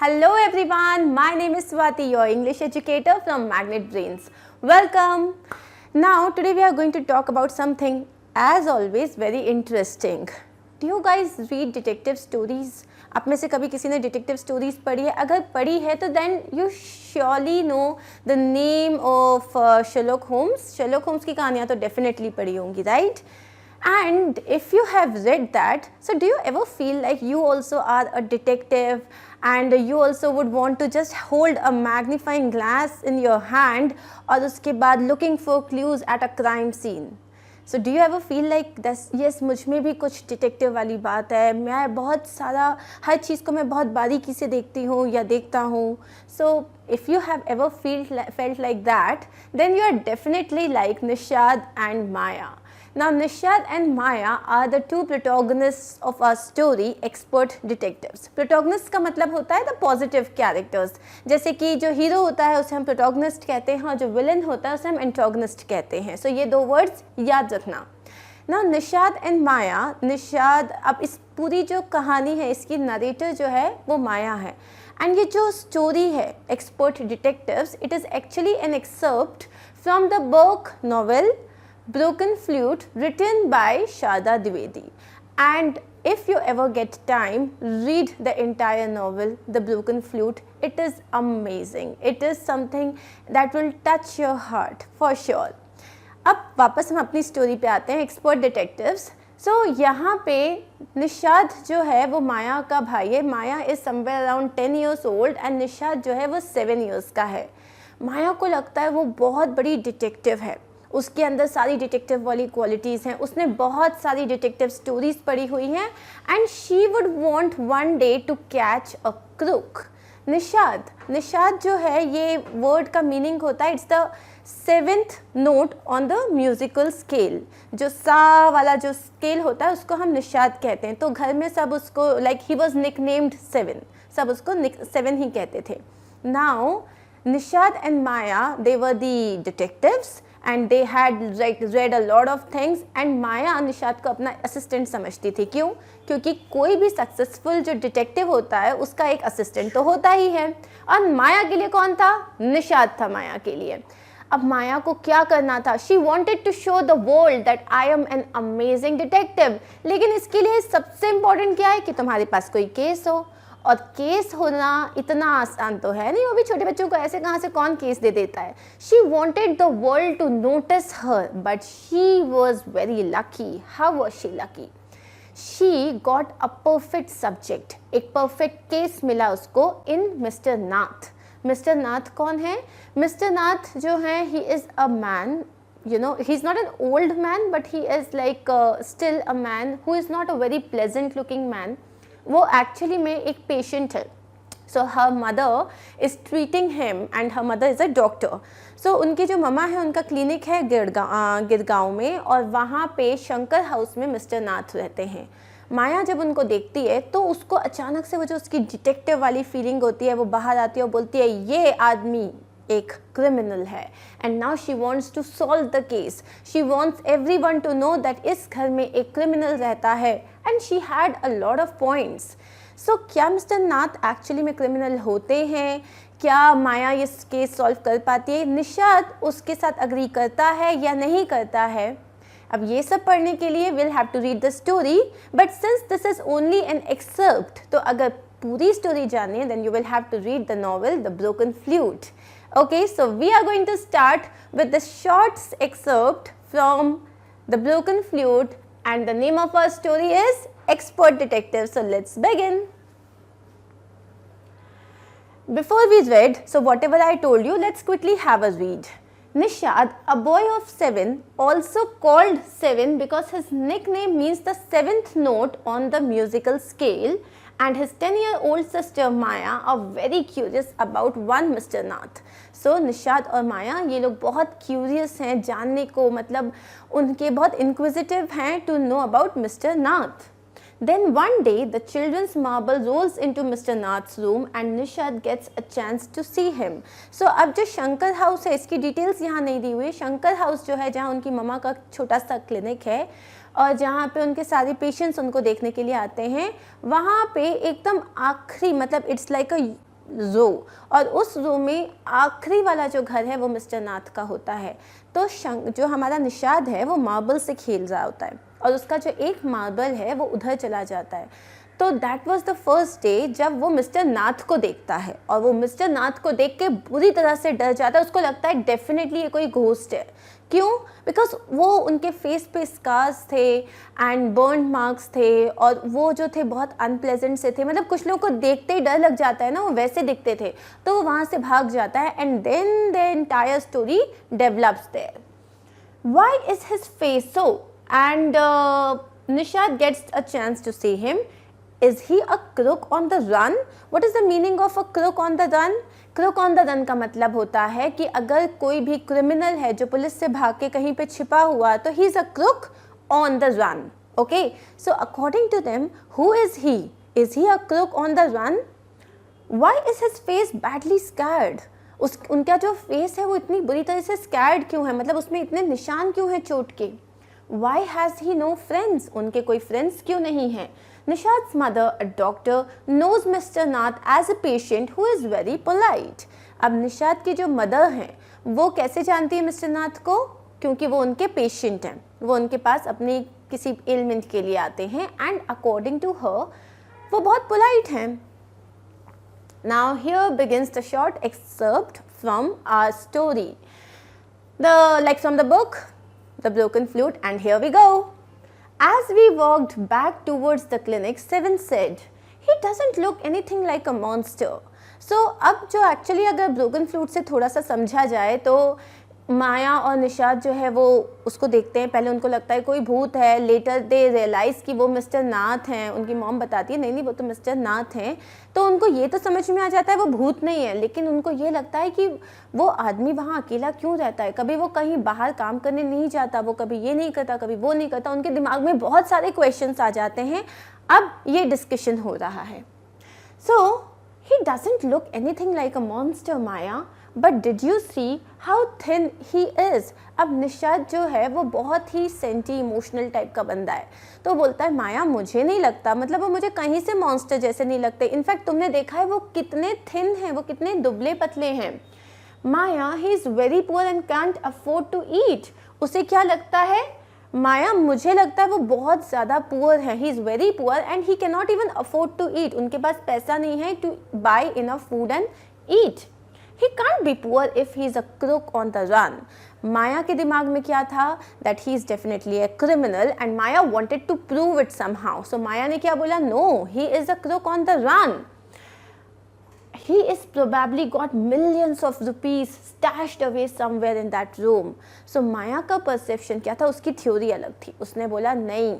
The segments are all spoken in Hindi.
Hello everyone, my name is Swati, your English educator from Magnet Brains. Welcome. Now today we are going to talk about something as always very interesting. Do you guys read detective stories? आप में से कभी किसी ने डिटेक्टिव स्टोरीज पढ़ी है? अगर पढ़ी है तो then you surely know the name of Sherlock Holmes. Sherlock Holmes की कहानियाँ तो डेफिनेटली पढ़ी होंगी, right? And if you have read that, so do you ever feel like you also are a detective and you also would want to just hold a magnifying glass in your hand और उसके बाद looking for clues at a crime scene? So do you ever feel like this, yes मुझ में भी कुछ डिटेक्टिव वाली बात है, मैं बहुत सारा हर चीज़ को मैं बहुत बारीकी से देखती हूँ या देखता हूँ. So if you have ever felt like that, then you are definitely like Nishad and Maya. Now Nishad and Maya are the two protagonists of our story, expert detectives. Protagonist का मतलब होता है the positive characters. जैसे कि जो हीरो होता है उसे हम protagonist कहते हैं और जो villain होता है उसे हम antagonist कहते हैं. So ये दो words याद रखना. Now Nishad and Maya, Nishad, अब इस पूरी जो कहानी है इसकी narrator जो है वो माया है. And ये जो story है expert detectives, it is actually an excerpt from the book novel Broken Flute written by Sharda Dwivedi. And if you ever get time, read the entire novel The Broken Flute. It is amazing. It is something that will touch your heart for sure. अब वापस हम अपनी स्टोरी पे आते हैं, एक्सपर्ट डिटेक्टिव्स. सो यहाँ पे निशाद जो है वो माया का भाई है. Maya is somewhere around 10 years old and Nishad जो है वो 7 years का है. माया को लगता है वो बहुत बड़ी डिटेक्टिव है, उसके अंदर सारी डिटेक्टिव वाली क्वालिटीज़ हैं, उसने बहुत सारी डिटेक्टिव स्टोरीज पढ़ी हुई हैं and she would want one day to catch a crook. Nishad जो है ये वर्ड का मीनिंग होता है it's the 7th note on the musical scale. जो सा वाला जो स्केल होता है उसको हम निशाद कहते हैं. तो घर में सब उसको लाइक ही वॉज निक नेम्ड 7, सब उसको 7 ही कहते थे. Now Nishad and Maya they were the detectives and they had read a lot of things and Maya Nishad को अपना असिस्टेंट समझती थी. क्यों? क्योंकि कोई भी सक्सेसफुल जो डिटेक्टिव होता है उसका एक असिस्टेंट तो होता ही है. और माया के लिए कौन था? निशाद था माया के लिए. अब माया को क्या करना था? She wanted to show the world that I am an amazing detective. लेकिन इसके लिए सबसे इम्पॉर्टेंट क्या है कि तुम्हारे पास कोई केस हो. और केस होना इतना आसान तो है नहीं, वो भी छोटे बच्चों को ऐसे कहाँ से कौन केस दे देता है. She wanted the world to notice her but she was very lucky. How was she lucky? She got a perfect subject, एक परफेक्ट केस मिला उसको इन मिस्टर नाथ. मिस्टर नाथ कौन है? मिस्टर नाथ जो है he is a man, you know, he's not an old man but he is like still a man who is not a very pleasant looking man. वो एक्चुअली में एक पेशेंट है. So her mother is treating him and her mother is a doctor. So उनकी जो ममा है उनका क्लिनिक है गिरगांव में और वहाँ पे शंकर हाउस में मिस्टर नाथ रहते हैं. माया जब उनको देखती है तो उसको अचानक से वो जो उसकी डिटेक्टिव वाली फीलिंग होती है वो बाहर आती है और बोलती है ये आदमी एक क्रिमिनल है and now she wants to solve the case. She wants everyone to know that इस घर में एक क्रिमिनल रहता है and she had a lot of points. So क्या मिस्टर नाथ एक्चुअली में क्रिमिनल होते हैं? क्या माया ये केस सॉल्व कर पाती है? निशाद उसके साथ अग्री करता है या नहीं करता है? अब ये सब पढ़ने के लिए will have to read the story but since this is only an excerpt, तो अगर पूरी स्टोरी जाननी है then you will have to read the novel the broken flute. Okay, so we are going to start with the short excerpt from The Broken Flute and the name of our story is Expert Detective. So let's begin. Before we read, so whatever I told you, let's quickly have a read. Nishad, a boy of 7, also called 7 because his nickname means the 7th note on the musical scale, and his 10-year-old sister Maya are very curious about one Mr. Nath. So Nishad और माया ये लोग बहुत क्यूरियस हैं जानने को, मतलब उनके बहुत इंक्विजिटिव हैं to know about mister Nath. Then one day the children's marble rolls into Mr. Nath's room and Nishad gets a chance to see him. So अब जो शंकर हाउस है इसकी डिटेल्स यहाँ नहीं दी हुई है. शंकर हाउस जो है जहाँ उनकी ममा का छोटा सा क्लिनिक है और जहाँ पे उनके सारे पेशेंट्स उनको देखने के लिए आते हैं, वहाँ पे एकदम आखिरी मतलब इट्स लाइक अ रो, और उस रो में आखिरी वाला जो घर है वो मिस्टर नाथ का होता है। तो जो हमारा निषाद है वो मार्बल से खेल रहा होता है और उसका जो एक मार्बल है वो उधर चला जाता है। तो that was the first day जब वो मिस्टर नाथ को देखता है, और वो मिस्टर नाथ को देख के बुरी तरह से डर जाता है। उसको लगता है डेफिनेटली ये कोई घोस्ट है। क्यों? बिकॉज वो उनके फेस पे स्कार्स थे एंड बर्न मार्क्स थे, और वो जो थे बहुत अनप्लेजेंट से थे। मतलब कुछ लोगों को देखते ही डर लग जाता है ना, वो वैसे दिखते थे। तो वो वहाँ से भाग जाता है and then the entire story develops there. Why is his face so? And Nishad gets a chance to see him. Is he a crook on the run? What is the meaning of a crook on the run? Crook on the run का मतलब होता है कि अगर कोई भी क्रिमिनल है जो पुलिस से भाग के कहीं पे छिपा हुआ, तो he is a crook on the run. Okay? So according to them, who is he? Is he a crook on the run? Why is his face badly scarred? उनका जो फेस है वो इतनी बुरी तरह से स्कैर्ड क्यों है? मतलब उसमें इतने निशान क्यों हैं चोट के? Why has he no friends? उनके कोई फ्रेंड्स क्यों नहीं हैं? Nishad's mother, a doctor, knows Mr. Nath as a patient who is very polite. अब निषाद की जो मदर हैं वो कैसे जानती है मिस्टर नाथ को? क्योंकि वो उनके पेशेंट हैं, वो उनके पास अपनी किसी एलिमेंट के लिए आते हैं, एंड अकॉर्डिंग टू हर वो बहुत पोलाइट हैं. Now here begins the short excerpt from our story, like from the book, The Broken Flute, and here we go. As we walked back towards the clinic, Seven said, "He doesn't look anything like a monster." So अब जो actually अगर Broken Flute से थोड़ा सा समझा जाए तो माया और निषाद जो है वो उसको देखते हैं. पहले उनको लगता है कोई भूत है. लेटर दे रियलाइज़ कि वो मिस्टर नाथ हैं. उनकी मॉम बताती है नहीं वो तो मिस्टर नाथ हैं. तो उनको ये तो समझ में आ जाता है वो भूत नहीं है, लेकिन उनको ये लगता है कि वो आदमी वहाँ अकेला क्यों रहता है. कभी वो कहीं बाहर काम करने नहीं जाता, वो कभी ये नहीं करता, कभी वो नहीं करता. उनके दिमाग में बहुत सारे क्वेश्चंस आ जाते हैं. अब ये डिस्कशन हो रहा है. सो he doesn't look anything like a monster, Maya. But did you see how thin he is? अब निषाद जो है वो बहुत ही सेंटी इमोशनल टाइप का बंदा है. तो बोलता है माया मुझे नहीं लगता, मतलब वो मुझे कहीं से मॉन्स्टर जैसे नहीं लगते. इनफैक्ट तुमने देखा है वो कितने थिन हैं, वो कितने दुबले पतले हैं. Maya he is very poor and can't afford to eat. उसे क्या लगता है? माया मुझे लगता है वो बहुत ज़्यादा पुअर है. He is very poor and he can not even afford to eat. उनके पास पैसा नहीं है to buy enough food and eat. He can't be poor if he is a crook on the run. माया के दिमाग में क्या था? That he is definitely a criminal and Maya wanted to prove it somehow. So माया ने क्या बोला? No, he is a crook on the run. He is probably got millions of rupees stashed away somewhere in that room. So माया का perception क्या था? उसकी थ्योरी अलग थी. उसने बोला नहीं,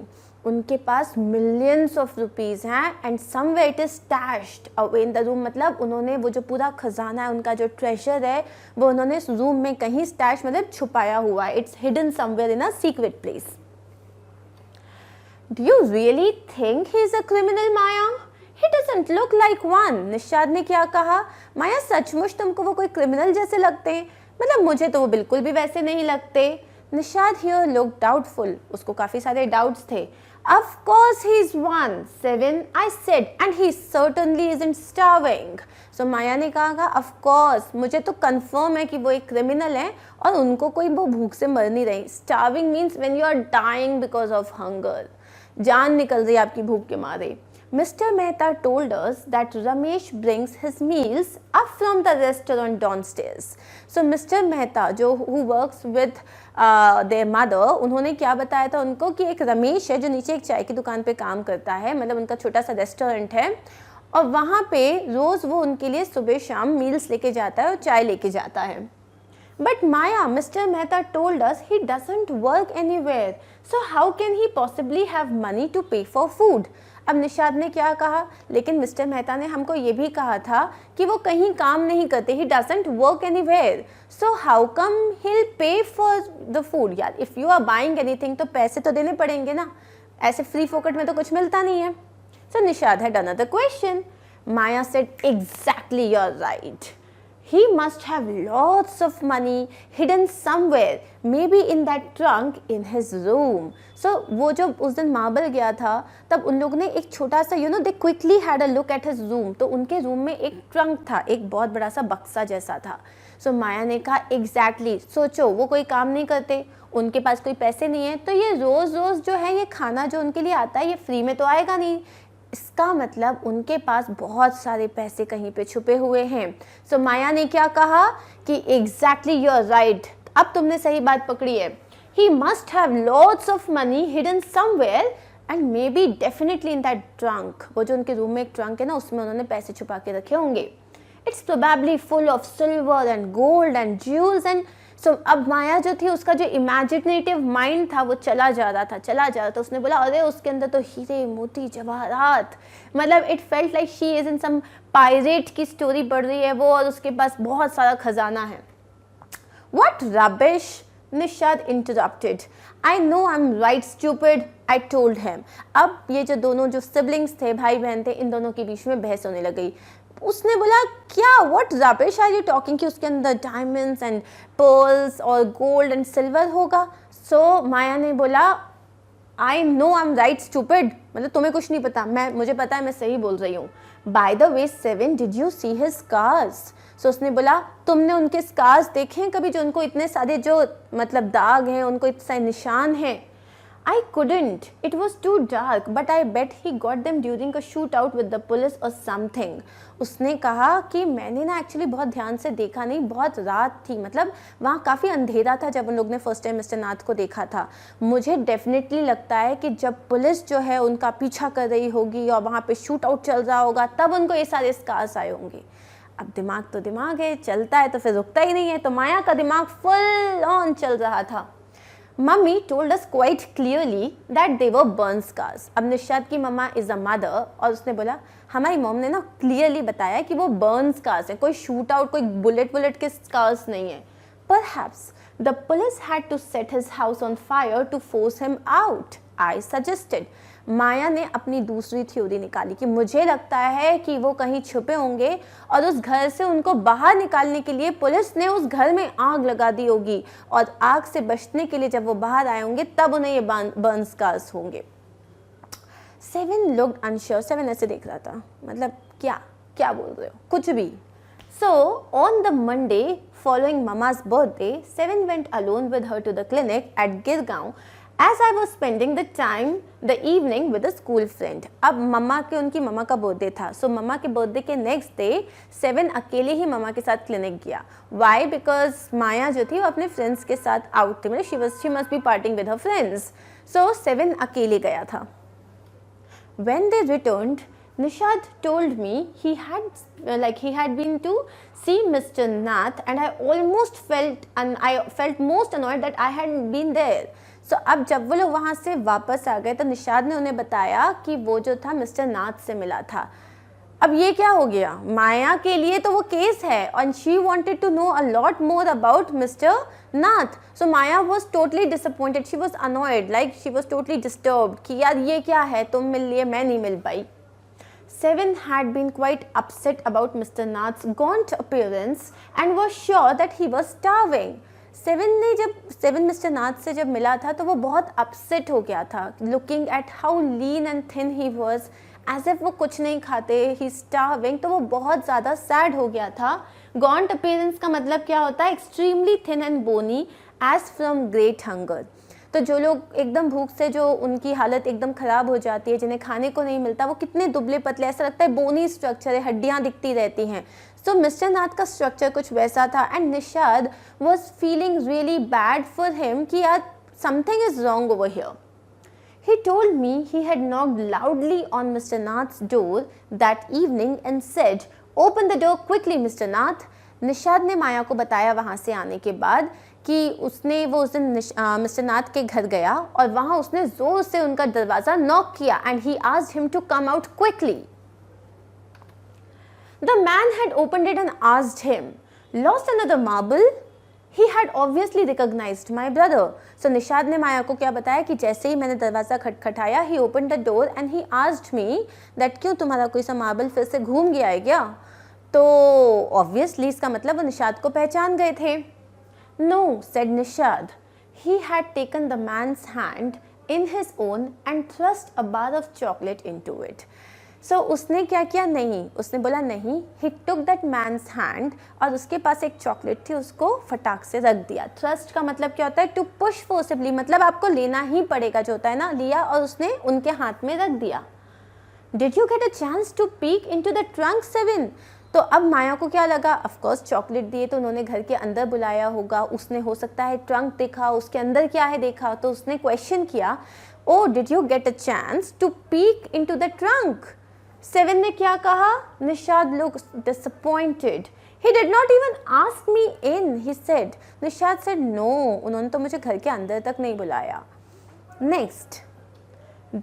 उनके पास मिलियंस ऑफ रुपीज़ हैं and somewhere it is stashed away in the room. मतलब उन्होंने वो जो पूरा खजाना है, उनका जो ट्रेजर है, वो उन्होंने इस रूम में कहीं स्टैश मतलब छुपाया हुआ है. It's hidden somewhere in a secret place. Do you really think he is a criminal Maya? He doesn't look like one. Nishad ने क्या कहा? माया सचमुच तुमको वो कोई क्रिमिनल जैसे लगते हैं? मतलब मुझे तो वो बिल्कुल भी वैसे नहीं लगते. Nishad here look doubtful. उसको काफ़ी सारे डाउट्स थे. Of course he is one. Seven, I said, and he certainly isn't starving. So माया ने कहा of course, मुझे तो कंफर्म है कि वो एक क्रिमिनल है और उनको कोई वो भूख से मर नहीं रही. Starving means when you are dying because of hunger. जान निकल रही आपकी भूख के मारे. Mr. Mehta told us that Ramesh brings his meals up from the restaurant downstairs. So Mr. Mehta जो who works with their mother, उन्होंने क्या बताया था उनको कि एक रमेश है जो नीचे एक चाय की दुकान पे काम करता है. मतलब उनका छोटा सा रेस्टोरेंट है और वहाँ पे रोज़ वो उनके लिए सुबह शाम मील्स लेके जाता है और चाय लेके जाता है. But Maya, Mr. Mehta told us he doesn't work anywhere. So how can he possibly have money to pay for food? अब निषाद ने क्या कहा? लेकिन मिस्टर मेहता ने हमको ये भी कहा था कि वो कहीं काम नहीं करते. He doesn't work anywhere. So how come he'll pay for the food? यार if you are buying anything तो पैसे तो देने पड़ेंगे ना. ऐसे फ्री फोकट में तो कुछ मिलता नहीं है. So Nishad had another question. Maya said exactly you're right. he must have lots of money hidden somewhere, maybe in that trunk in his room. So वो जब उस दिन मार्बल गया था तब उन लोगों ने एक छोटा सा they quickly had a look at his room. तो उनके रूम में एक ट्रंक था, एक बहुत बड़ा सा बक्सा जैसा था. So माया ने कहा एग्जैक्टली सोचो वो कोई काम नहीं करते, उनके पास कोई पैसे नहीं है, तो ये रोज़ रोज़ जो है ये खाना जो उनके लिए आता है ये फ्री में तो आएगा नहीं. इसका मतलब उनके पास बहुत सारे पैसे कहीं पे छुपे हुए हैं. सो माया ने क्या कहा कि एग्जैक्टली यू आर राइट, अब तुमने सही बात पकड़ी है. He must have lots of money hidden somewhere and may be definitely in that trunk. वो जो उनके रूम में एक ट्रंक है ना, उसमें उन्होंने पैसे छुपा के रखे होंगे. It's probably full of silver and gold and Jules and so अब माया जो थी उसका जो इमेजिनेटिव माइंड था वो चला जा रहा था. उसने बोला अरे उसके अंदर तो हीरे मोती जवाहरात, मतलब it felt like she is in some pirate की स्टोरी पढ़ रही है वो, और उसके पास बहुत सारा खजाना है. What rubbish, Nishad interrupted. I know I am right stupid, I told him. अब ये जो दोनों जो सिबलिंग्स थे, भाई बहन थे, इन दोनों के बीच में बहस होने लग गई. उसने बोला क्या what rubbish are you talking, कि उसके अंदर डायमंड्स एंड पर्ल्स और गोल्ड एंड सिल्वर होगा. सो माया ने बोला I know I am right stupid, मतलब तुम्हें कुछ नहीं पता, मुझे पता है मैं सही बोल रही हूँ. By the way seven, did you see his scars. So उसने बोला तुमने उनके स्कार्स देखे हैं कभी, जो उनको इतने सारे जो मतलब दाग हैं, उनको इतने सारे निशान हैं. I couldn't. It was too dark, but I bet he got them during a shootout with the police or something. उसने कहा कि मैंने ना एक्चुअली बहुत ध्यान से देखा नहीं, बहुत रात थी, मतलब वहाँ काफ़ी अंधेरा था जब उन लोग ने फर्स्ट टाइम मिस्टर नाथ को देखा था. मुझे डेफिनेटली लगता है कि जब पुलिस जो है उनका पीछा कर रही होगी और वहाँ पे शूट आउट चल रहा होगा तब उनको ये सारे स्कार्स आए होंगे. अब दिमाग तो दिमाग है, चलता है तो फिर रुकता ही नहीं है. तो माया का दिमाग फुल ऑन चल रहा था. Mummy told us quite clearly that they were burn scars. अब निशाद की मम्मा इज अ मदर और उसने बोला हमारी मॉम ने ना क्लियरली बताया कि वो बर्न स्कार्स है, कोई शूट आउट, कोई बुलेट के स्कार्स नहीं है. Perhaps the police had to set his house on fire to force him out, I suggested. माया ने अपनी दूसरी थ्योरी निकाली कि मुझे लगता है कि वो कहीं छुपे होंगे और उस घर से उनको बाहर निकालने के लिए पुलिस ने उस घर में आग लगा दी होगी, और आग से बचने के लिए जब वो बाहर आए होंगे तब उन्हें ये बर्न स्कार्स होंगे. Seven looked unsure. सेवन ऐसे देख रहा था, मतलब क्या बोल रहे हो, कुछ भी. So on the Monday following Mama's birthday, Seven went alone with her to the clinic at Girgaon as I was spending the evening with a school friend. अब उनकी मम्मा का बर्थडे था, सो मम्मा के बर्थडे के नेक्स्ट डे सेवन अकेले ही मम्मा के साथ क्लिनिक गया. वाई? बिकॉज माया जो थी वो अपने फ्रेंड्स के साथ आउट थी, मतलब she must be parting with her friends. So Seven अकेले गया था. When they returned, Nishad told me he had been to see Mr. Nath, and I felt most annoyed that I hadn't been there. So अब जब वो लोग वहाँ से वापस आ गए तो निशाद ने उन्हें बताया कि वो जो था मिस्टर नाथ से मिला था. अब ये क्या हो गया, माया के लिए तो वो केस है and she wanted to know a lot more about Mr. Nath. So Maya was totally disappointed, she was annoyed, like she was totally disturbed कि यार ये क्या है, तुम मिल लिए मैं नहीं मिल पाई. Seven had been quite upset about Mr. Nath's gaunt appearance and was sure that he was starving. Seven mister Nath से जब मिला था तो वो बहुत अपसेट हो गया था, looking at how lean and thin he was, as if वो कुछ नहीं खाते, ही स्टार्विंग, तो वो बहुत ज़्यादा सैड हो गया था. गॉन्ट अपीयरेंस का मतलब क्या होता है, extremely thin and bony as from great hunger. तो जो लोग एकदम भूख से जो उनकी हालत एकदम ख़राब हो जाती है, जिन्हें खाने को नहीं मिलता, वो कितने दुबले पतले, ऐसा लगता है बोनी स्ट्रक्चर है, हड्डियाँ दिखती रहती हैं. सो मिस्टर नाथ का स्ट्रक्चर कुछ वैसा था and Nishad was feeling really bad for him कि यार something is wrong over here. He told me he had knocked loudly on Mr. Nath's door that evening and said, "Open the door quickly, Mr. Nath." Nishad ने माया को बताया वहाँ से आने के बाद कि उसने वो उस दिन मिस्टर नाथ के घर गया और वहाँ उसने ज़ोर से उनका दरवाज़ा नॉक किया and he asked him to come out quickly. The man had opened it and asked him, "Lost another marble?" He had obviously recognized my brother. So Nishad ने माया को क्या बताया कि जैसे ही मैंने दरवाज़ा खटखटाया, he opened the door and he asked me that क्यों तुम्हारा कोई सा मार्बल फिर से घूम गया है क्या. तो ऑब्वियसली इसका मतलब वो निशाद को पहचान गए थे। No, said Nishad, he had taken the man's hand in his own and thrust a bar of chocolate into it. So उसने क्या किया? नहीं, उसने बोला नहीं, he took that man's hand और उसके पास एक चॉकलेट थी, उसको फटाक से रख दिया। thrust का मतलब क्या होता है? to push forcibly, मतलब आपको लेना ही पड़ेगा जो होता है ना, लिया और उसने उनके हाथ में रख दिया। Did you get a chance to peek into the trunk, Seven? तो अब माया को क्या लगा? ऑफ कोर्स चॉकलेट दिए तो उन्होंने घर के अंदर बुलाया होगा, उसने हो सकता है ट्रंक देखा, उसके अंदर क्या है देखा, तो उसने क्वेश्चन किया, oh did you get a chance to peek into the trunk? Seven ने क्या कहा? Nishad looks disappointed. He did not even ask me in, he said. Nishad said no, उन्होंने तो मुझे घर के अंदर तक नहीं बुलाया। Next,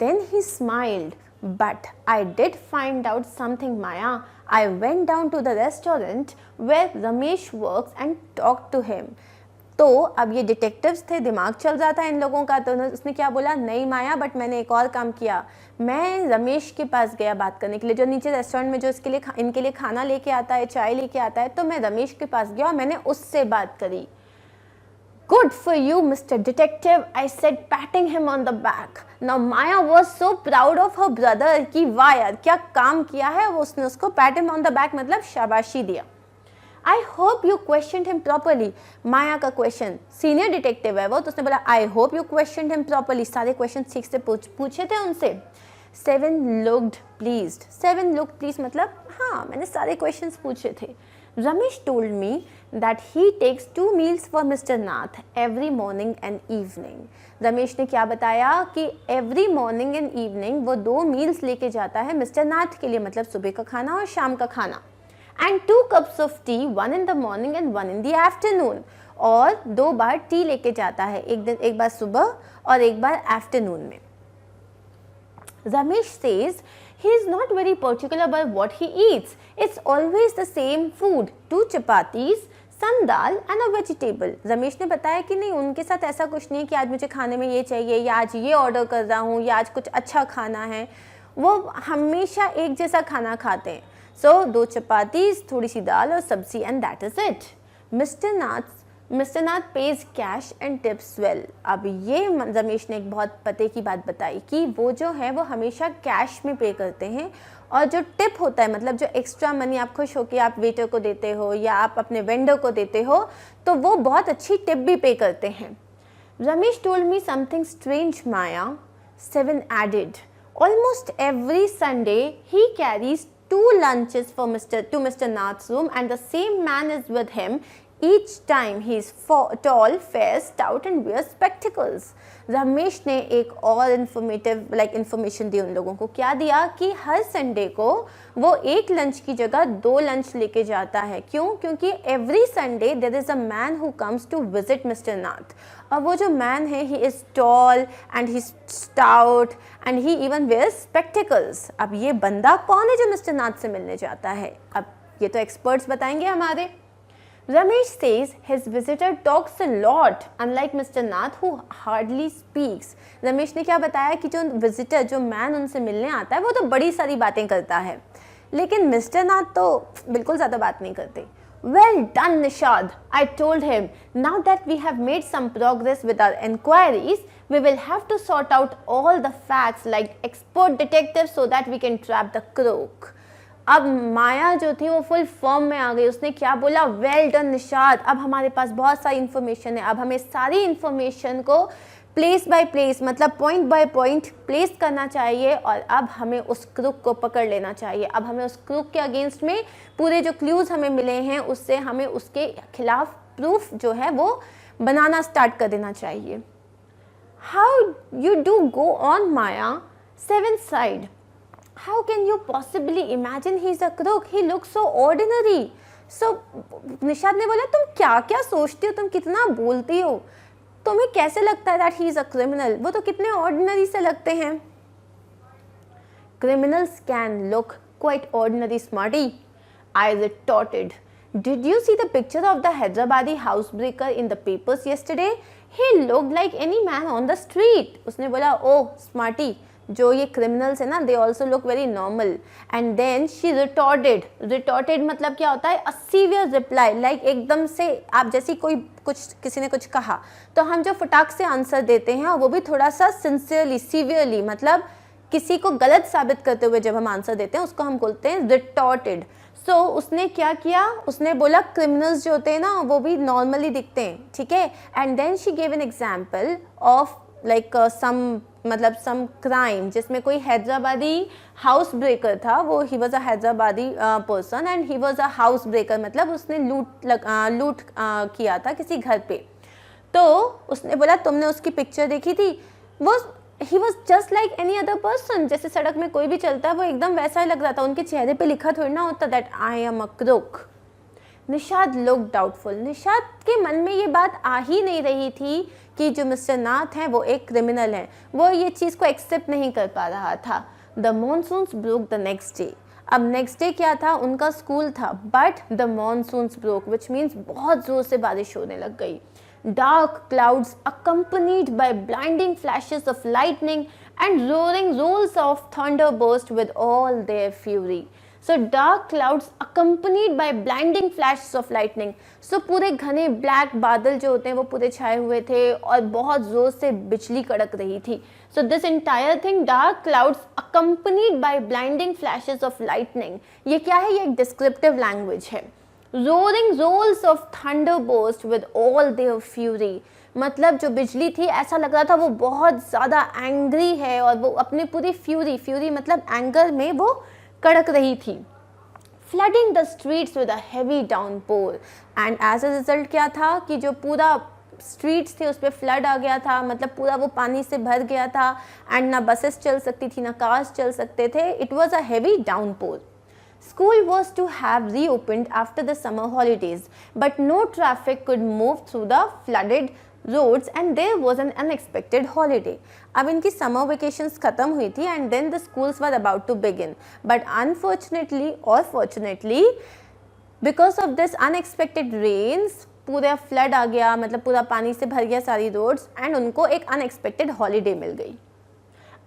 then he smiled, but I did find out something, Maya. I went down to the restaurant where Ramesh works and talked to him. तो अब ये डिटेक्टिव्स थे, दिमाग चल रहा था इन लोगों का, तो उसने क्या बोला? नहीं माया, बट मैंने एक और काम किया, मैं रमेश के पास गया बात करने के लिए, जो नीचे रेस्टोरेंट में जो इसके लिए इनके लिए खाना लेके आता है, चाय लेके आता है, तो मैं रमेश के पास गया और मैंने उससे बात करी। Good for you, Mr. Detective, I said, patting him on the back. Now Maya was so proud of her brother कि वाह यार क्या काम किया है, वो उसने उसको pat him on the back मतलब शाबाशी दिया। I hope you questioned him properly. माया का क्वेश्चन, सीनियर डिटेक्टिव है वो, तो उसने बोला I hope you questioned him properly. सारे क्वेश्चन ठीक से पूछे थे उनसे। Seven looked pleased. Seven looked pleased मतलब हाँ मैंने सारे क्वेश्चंस पूछे थे। Ramesh told me that he takes 2 meals for Mr. Nath every morning and evening. Ramesh ने क्या बताया कि every morning and evening वो 2 meals लेके जाता है मिस्टर नाथ के लिए, मतलब सुबह का खाना और शाम का खाना। And 2 cups of tea, 1 in the morning and 1 in the afternoon. और 2 बार टी लेके जाता है, एक बार सुबह और एक बार आफ्टरनून में। Ramesh says he is not very particular about what he eats. It's always the same food, 2 chapatis, some dal and a vegetable. Ramesh ने बताया कि नहीं, उनके साथ ऐसा कुछ नहीं कि आज मुझे खाने में ये चाहिए या आज ये ऑर्डर कर रहा हूँ या आज कुछ अच्छा खाना है, वो हमेशा एक जैसा खाना खाते हैं। So 2 चपातीस, थोड़ी सी दाल और सब्जी and that is it. Mr. Nath pays cash and tips well. अब ये रमेश ने एक बहुत पते की बात बताई कि वो जो है वो हमेशा कैश में पे करते हैं और जो टिप होता है मतलब जो एक्स्ट्रा मनी आप खुश हो कि आप वेटर को देते हो या आप अपने वेंडर को देते हो तो वो बहुत अच्छी टिप भी पे करते हैं। Ramesh told me something strange, Maya. Seven added. Almost every Sunday he carries 2 lunches for to Mr. Nath's room and the same man is with him. Each time he is tall, fair, stout and wears spectacles. Ramesh ने एक और इन्फॉर्मेशन दी उन लोगों को। क्या दिया कि हर संडे को वो एक लंच की जगह 2 लंच लेके जाता है। क्यों? क्योंकि every Sunday there is a man who comes to visit mister Nath, और वो जो मैन है he is tall and he stout and he even wears spectacles. अब ये बंदा कौन है जो मिस्टर नाथ से मिलने जाता है? अब ये तो एक्सपर्ट्स बताएंगे हमारे। Ramesh says his visitor talks a lot, unlike Mr. Nath who hardly speaks. Ramesh ने क्या बताया कि जो विजिटर, जो मैन उनसे मिलने आता है वो तो बड़ी सारी बातें करता है, लेकिन मिस्टर नाथ तो बिल्कुल ज़्यादा बात नहीं करते। Well done, Nishad. I told him, now that we have made some progress with our enquiries, we will have to sort out all the facts like expert detectives so that we can trap the crook. अब माया जो थी वो फुल फॉर्म में आ गई। उसने क्या बोला? वेल डन निशाद, अब हमारे पास बहुत सारी इन्फॉर्मेशन है, अब हमें सारी इन्फॉर्मेशन को प्लेस बाय प्लेस मतलब पॉइंट बाय पॉइंट प्लेस करना चाहिए और अब हमें उस क्रूक को पकड़ लेना चाहिए। अब हमें उस क्रूक के अगेंस्ट में पूरे जो क्लूज हमें मिले हैं उससे हमें उसके खिलाफ प्रूफ जो है वो बनाना स्टार्ट कर देना चाहिए। How you do go on Maya? Seven side. How can you possibly imagine he's a crook? He looks so ordinary. So Nishad ने बोला तुम क्या क्या सोचती हो, तुम कितना बोलती हो, तुम्हें कैसे लगता है that he is a criminal? वो तो कितने ordinary से लगते हैं। Criminals can look quite ordinary, smarty. I retorted. Did you see the picture of the Hyderabadi housebreaker in the papers yesterday? He looked like any man on the street. उसने बोला, ओह स्मार्टी, जो ये क्रिमिनल्स है ना, they also look very normal. And then she retorted मतलब क्या होता है, अ सीवियर रिप्लाई, लाइक एकदम से आप जैसी कोई कुछ किसी ने कुछ कहा तो हम जो फटाक से आंसर देते हैं वो भी थोड़ा सा सिंसियरली, सीवियरली, मतलब किसी को गलत साबित करते हुए जब हम आंसर देते हैं उसको हम बोलते हैं रिटॉर्टेड. सो उसने क्या किया, उसने बोला क्रिमिनल्स जो होते हैं ना वो भी नॉर्मली दिखते हैं, ठीक है. And then she gave an example of like some crime जिसमें कोई हैदराबादी हाउस ब्रेकर था. वो he was a Hyderabadi person and he was a house breaker, मतलब उसने लूट किया था किसी घर पे. तो उसने बोला तुमने उसकी पिक्चर देखी थी, वो he was just like any other person, जैसे सड़क में कोई भी चलता है वो एकदम वैसा ही लग रहा था. उनके चेहरे पे लिखा थोड़ी ना होता that I am a crook. Nishad look doubtful. Nishad के मन में ये बात आ ही नहीं रही थी कि जो मिस्टर नाथ हैं वो एक क्रिमिनल हैं. वो ये चीज़ को एक्सेप्ट नहीं कर पा रहा था. The monsoons broke the next day. अब नेक्स्ट डे क्या था, उनका स्कूल था, but the monsoons broke which means बहुत ज़ोर से बारिश होने लग गई. Dark clouds accompanied by blinding flashes of lightning and roaring rolls of thunder burst with all their fury. So dark clouds accompanied by blinding flashes of lightning. So पूरे घने black बादल जो होते हैं वो पूरे छाए हुए थे और बहुत जोर से बिजली कड़क रही थी. So this entire thing, dark clouds accompanied by blinding flashes of lightning. ये क्या है, ये एक descriptive language है. Roaring rolls of thunder burst with all their fury. मतलब जो बिजली थी ऐसा लग रहा था वो बहुत ज़्यादा एंग्री है और वो अपनी पूरी फ्यूरी मतलब एंगर में वो कड़क रही थी. Flooding the streets with a heavy downpour. And as a result क्या था कि जो पूरा स्ट्रीट्स थे उस पर फ्लड आ गया था, मतलब पूरा वो पानी से भर गया था. एंड ना बसेस चल सकती थी ना कार्स चल सकते थे. It was a heavy downpour. School was to have reopened after the summer holidays, but no traffic could move through the flooded roads and there was an unexpected holiday. अब इनकी summer vacations खत्म हुई थी and then the schools were about to begin. But unfortunately or fortunately, because of this unexpected rains, पूरा flood आ गया, मतलब पूरा पानी से भर गया सारी roads and उनको एक unexpected holiday मिल गई.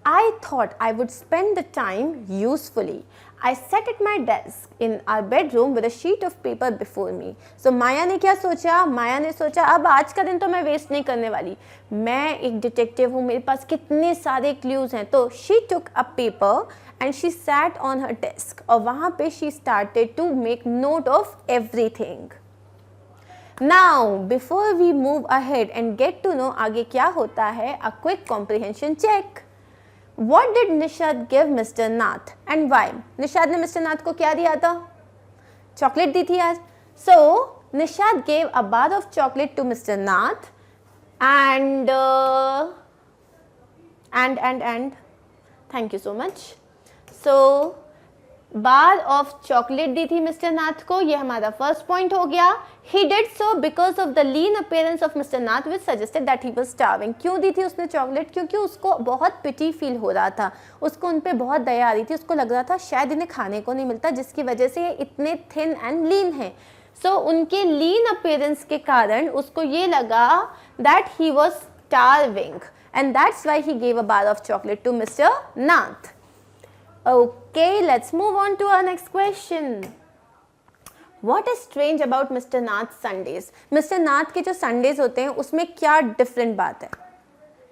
I thought I would spend the time usefully. I sat at my desk in our bedroom with a sheet of paper before me. So माया ने क्या सोचा, माया ने सोचा अब आज का दिन तो मैं वेस्ट नहीं करने वाली, मैं एक डिटेक्टिव हूँ, मेरे पास कितने सारे क्लूज हैं. तो she took a paper and she sat on her desk और वहाँ पे she started to make note of everything. Now before we move ahead and get to know आगे क्या होता है, a quick comprehension check. What did Nishad give Mr. Nath and why? Nishad ने मिस्टर नाथ को क्या दिया था, चॉकलेट दी थी आज. So Nishad gave a bar of chocolate to Mr. Nath and thank you so much. So bar of chocolate दी थी मिस्टर नाथ को, ये हमारा फर्स्ट पॉइंट हो गया. He did so because of the lean appearance of mister Nath which suggested that he was starving. क्यों दी थी उसने चॉकलेट, क्योंकि उसको बहुत पिटी फील हो रहा था, उसको उन पे बहुत दया आ रही थी, उसको लग रहा था शायद इन्हें खाने को नहीं मिलता जिसकी वजह से ये इतने थिन एंड लीन हैं. सो उनके लीन अपीयरेंस के कारण उसको ये लगा that he was starving and that's why he gave a bar of chocolate to mister Nath. Okay, let's move on to our next question. What is strange about Mr. Nath's Sundays? Mr. Nath के जो Sundays होते हैं उसमें क्या डिफरेंट बात है?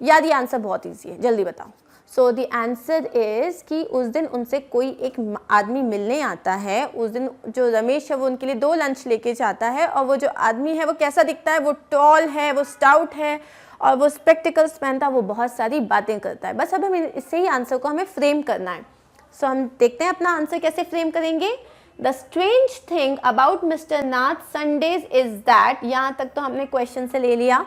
यार ये आंसर बहुत ईजी है, जल्दी बताओ. सो द आंसर इज कि उस दिन उनसे कोई एक आदमी मिलने आता है. उस दिन जो रमेश है वो उनके लिए 2 लंच लेके जाता है और वो जो आदमी है वो कैसा दिखता है, वो टॉल है, वो स्टाउट है और वो स्पेक्टिकल्स पहनता है, वो बहुत सारी बातें करता है. बस अब हमें इससे ही आंसर को हमें फ्रेम करना है. सो हम देखते हैं अपना आंसर कैसे फ्रेम करेंगे. The strange thing about mister Nath Sundays is that, यहाँ तक तो हमने क्वेश्चन से ले लिया.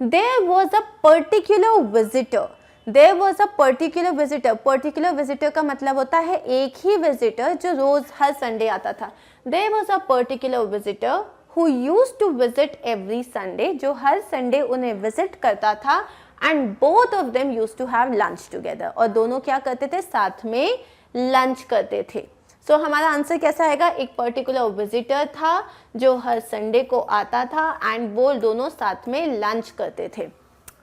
There was a particular visitor. There was a particular visitor. Particular visitor का मतलब होता है एक ही विजिटर जो रोज हर संडे आता था. There was a particular visitor who used to visit every Sunday, जो हर संडे उन्हें विजिट करता था. And both of them used to have lunch together. और दोनों क्या करते थे, साथ में लंच करते थे. सो हमारा आंसर कैसा आएगा, एक पर्टिकुलर विजिटर था जो हर संडे को आता था एंड वो दोनों साथ में लंच करते थे.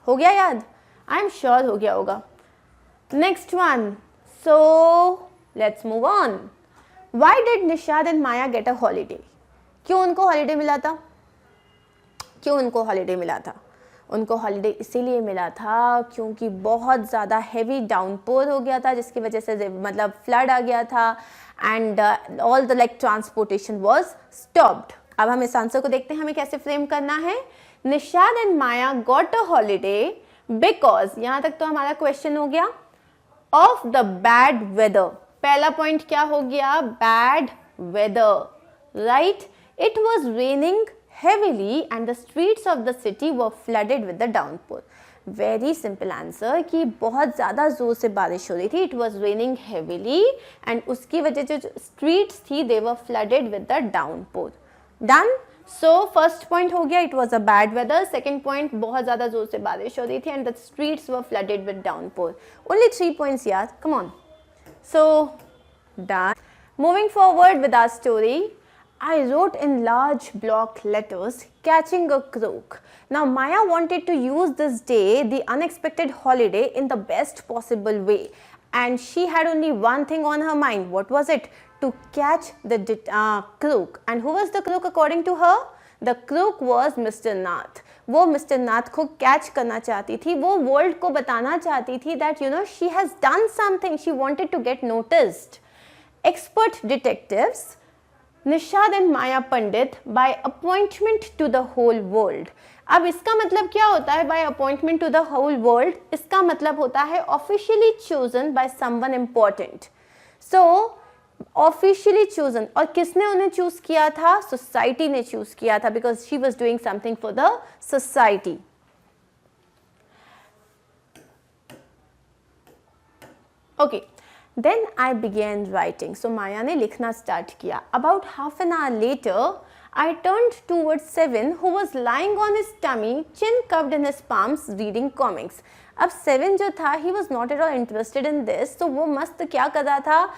हो गया याद? आई एम श्योर हो गया होगा. Next one, so let's move on. Why did Nishad and Maya get a holiday? क्यों उनको हॉलीडे मिला था? क्यों उनको हॉलीडे मिला था? उनको हॉलीडे इसीलिए मिला था क्योंकि बहुत ज़्यादा हैवी डाउनपोर हो गया था, जिसकी वजह से मतलब फ्लड आ गया था and all the like transportation was stopped. अब हम इस आंसर को देखते हैं हमें कैसे फ्रेम करना है. Nishad and Maya got a holiday because, यहाँ तक तो हमारा क्वेश्चन हो गया, ऑफ द बैड वेदर. पहला पॉइंट क्या हो गया? Bad weather, right. It was raining heavily and the streets of the city were flooded with the downpour. Very simple answer कि बहुत ज़्यादा ज़ोर से बारिश हो रही थी. It was raining heavily and उसकी वजह से जो streets थी they were flooded with the downpour. Done? So first point हो गया, it was a bad weather. Second point, बहुत ज़्यादा ज़ोर से बारिश हो रही थी and the streets were flooded with downpour. Only 3 points यार, come on. So done. Moving forward with our story. I wrote in large block letters, catching a crook. Now Maya wanted to use this day, the unexpected holiday, in the best possible way. And she had only one thing on her mind. What was it? To catch the crook. And who was the crook according to her? The crook was Mr. Nath. वो Mr. Nath को catch करना चाहती थी. वो world को बताना चाहती थी that you know she has done something. She wanted to get noticed. Expert detectives Nishad and Maya Pandit by appointment to the whole world. अब इसका मतलब क्या होता है by appointment to the whole world? इसका मतलब होता है officially chosen by someone important. So officially chosen, और किसने उन्हें चूज किया था? सोसाइटी ने चूज किया था because she was doing something for the society. Okay, then I began writing. So माया ने लिखना स्टार्ट किया. About half an hour later, I turned towards Seven, who was lying on his tummy, chin cupped in his palms, reading comics. अब Seven जो था, he was not at all interested in this. तो वो मस्त क्या कर रहा था?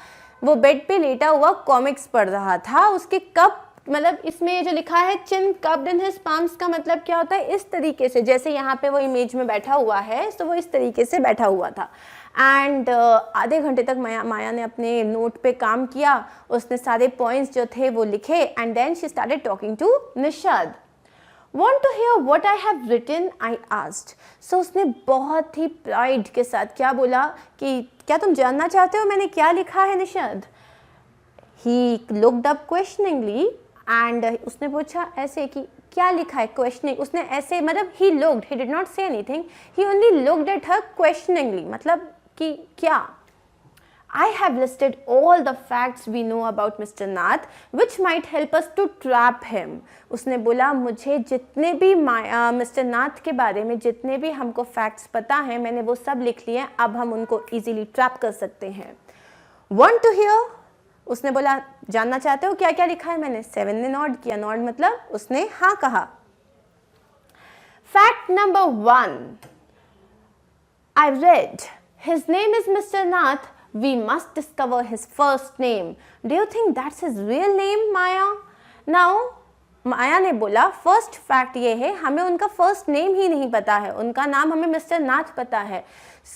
वो बेड पे लेटा हुआ कॉमिक्स पढ़ रहा था. उसके कप, मतलब इसमें ये जो लिखा है चिन कप्ड इन हिज पाम्स का मतलब क्या होता है? इस तरीके से, जैसे यहाँ पे वो इमेज में बैठा हुआ है, तो वो इस तरीके से बैठा हुआ था. एंड आधे घंटे तक माया ने अपने नोट पे काम किया. उसने सारे पॉइंट्स जो थे वो लिखे and then she started talking to Nishad. Want to hear what I have written? I asked. So उसने बहुत ही प्राइड के साथ क्या बोला कि क्या तुम जानना चाहते हो मैंने क्या लिखा है Nishad? He looked up questioningly and उसने पूछा ऐसे कि क्या लिखा है? क्वेश्चनिंग. उसने ऐसे मतलब he looked, he did not say anything, he only looked at her questioningly. मतलब कि क्या? I have listed all the facts we know about Mr. Nath, which might help us to trap him. उसने बोला मुझे जितने भी मिस्टर नाथ के बारे में जितने भी हमको फैक्ट्स पता हैं मैंने वो सब लिख लिए. अब हम उनको इजीली ट्रैप कर सकते हैं. Want to hear? उसने बोला जानना चाहते हो क्या क्या लिखा है मैंने? सेवन ने नॉड किया. नॉड मतलब उसने हाँ कहा. Fact number 1, I read his name is Mr. Nath. We must discover his first name. Do you think that's his real name, Maya? Now माया ने बोला फर्स्ट फैक्ट ये है हमें उनका फर्स्ट नेम ही नहीं पता है. उनका नाम हमें मिस्टर नाथ पता है.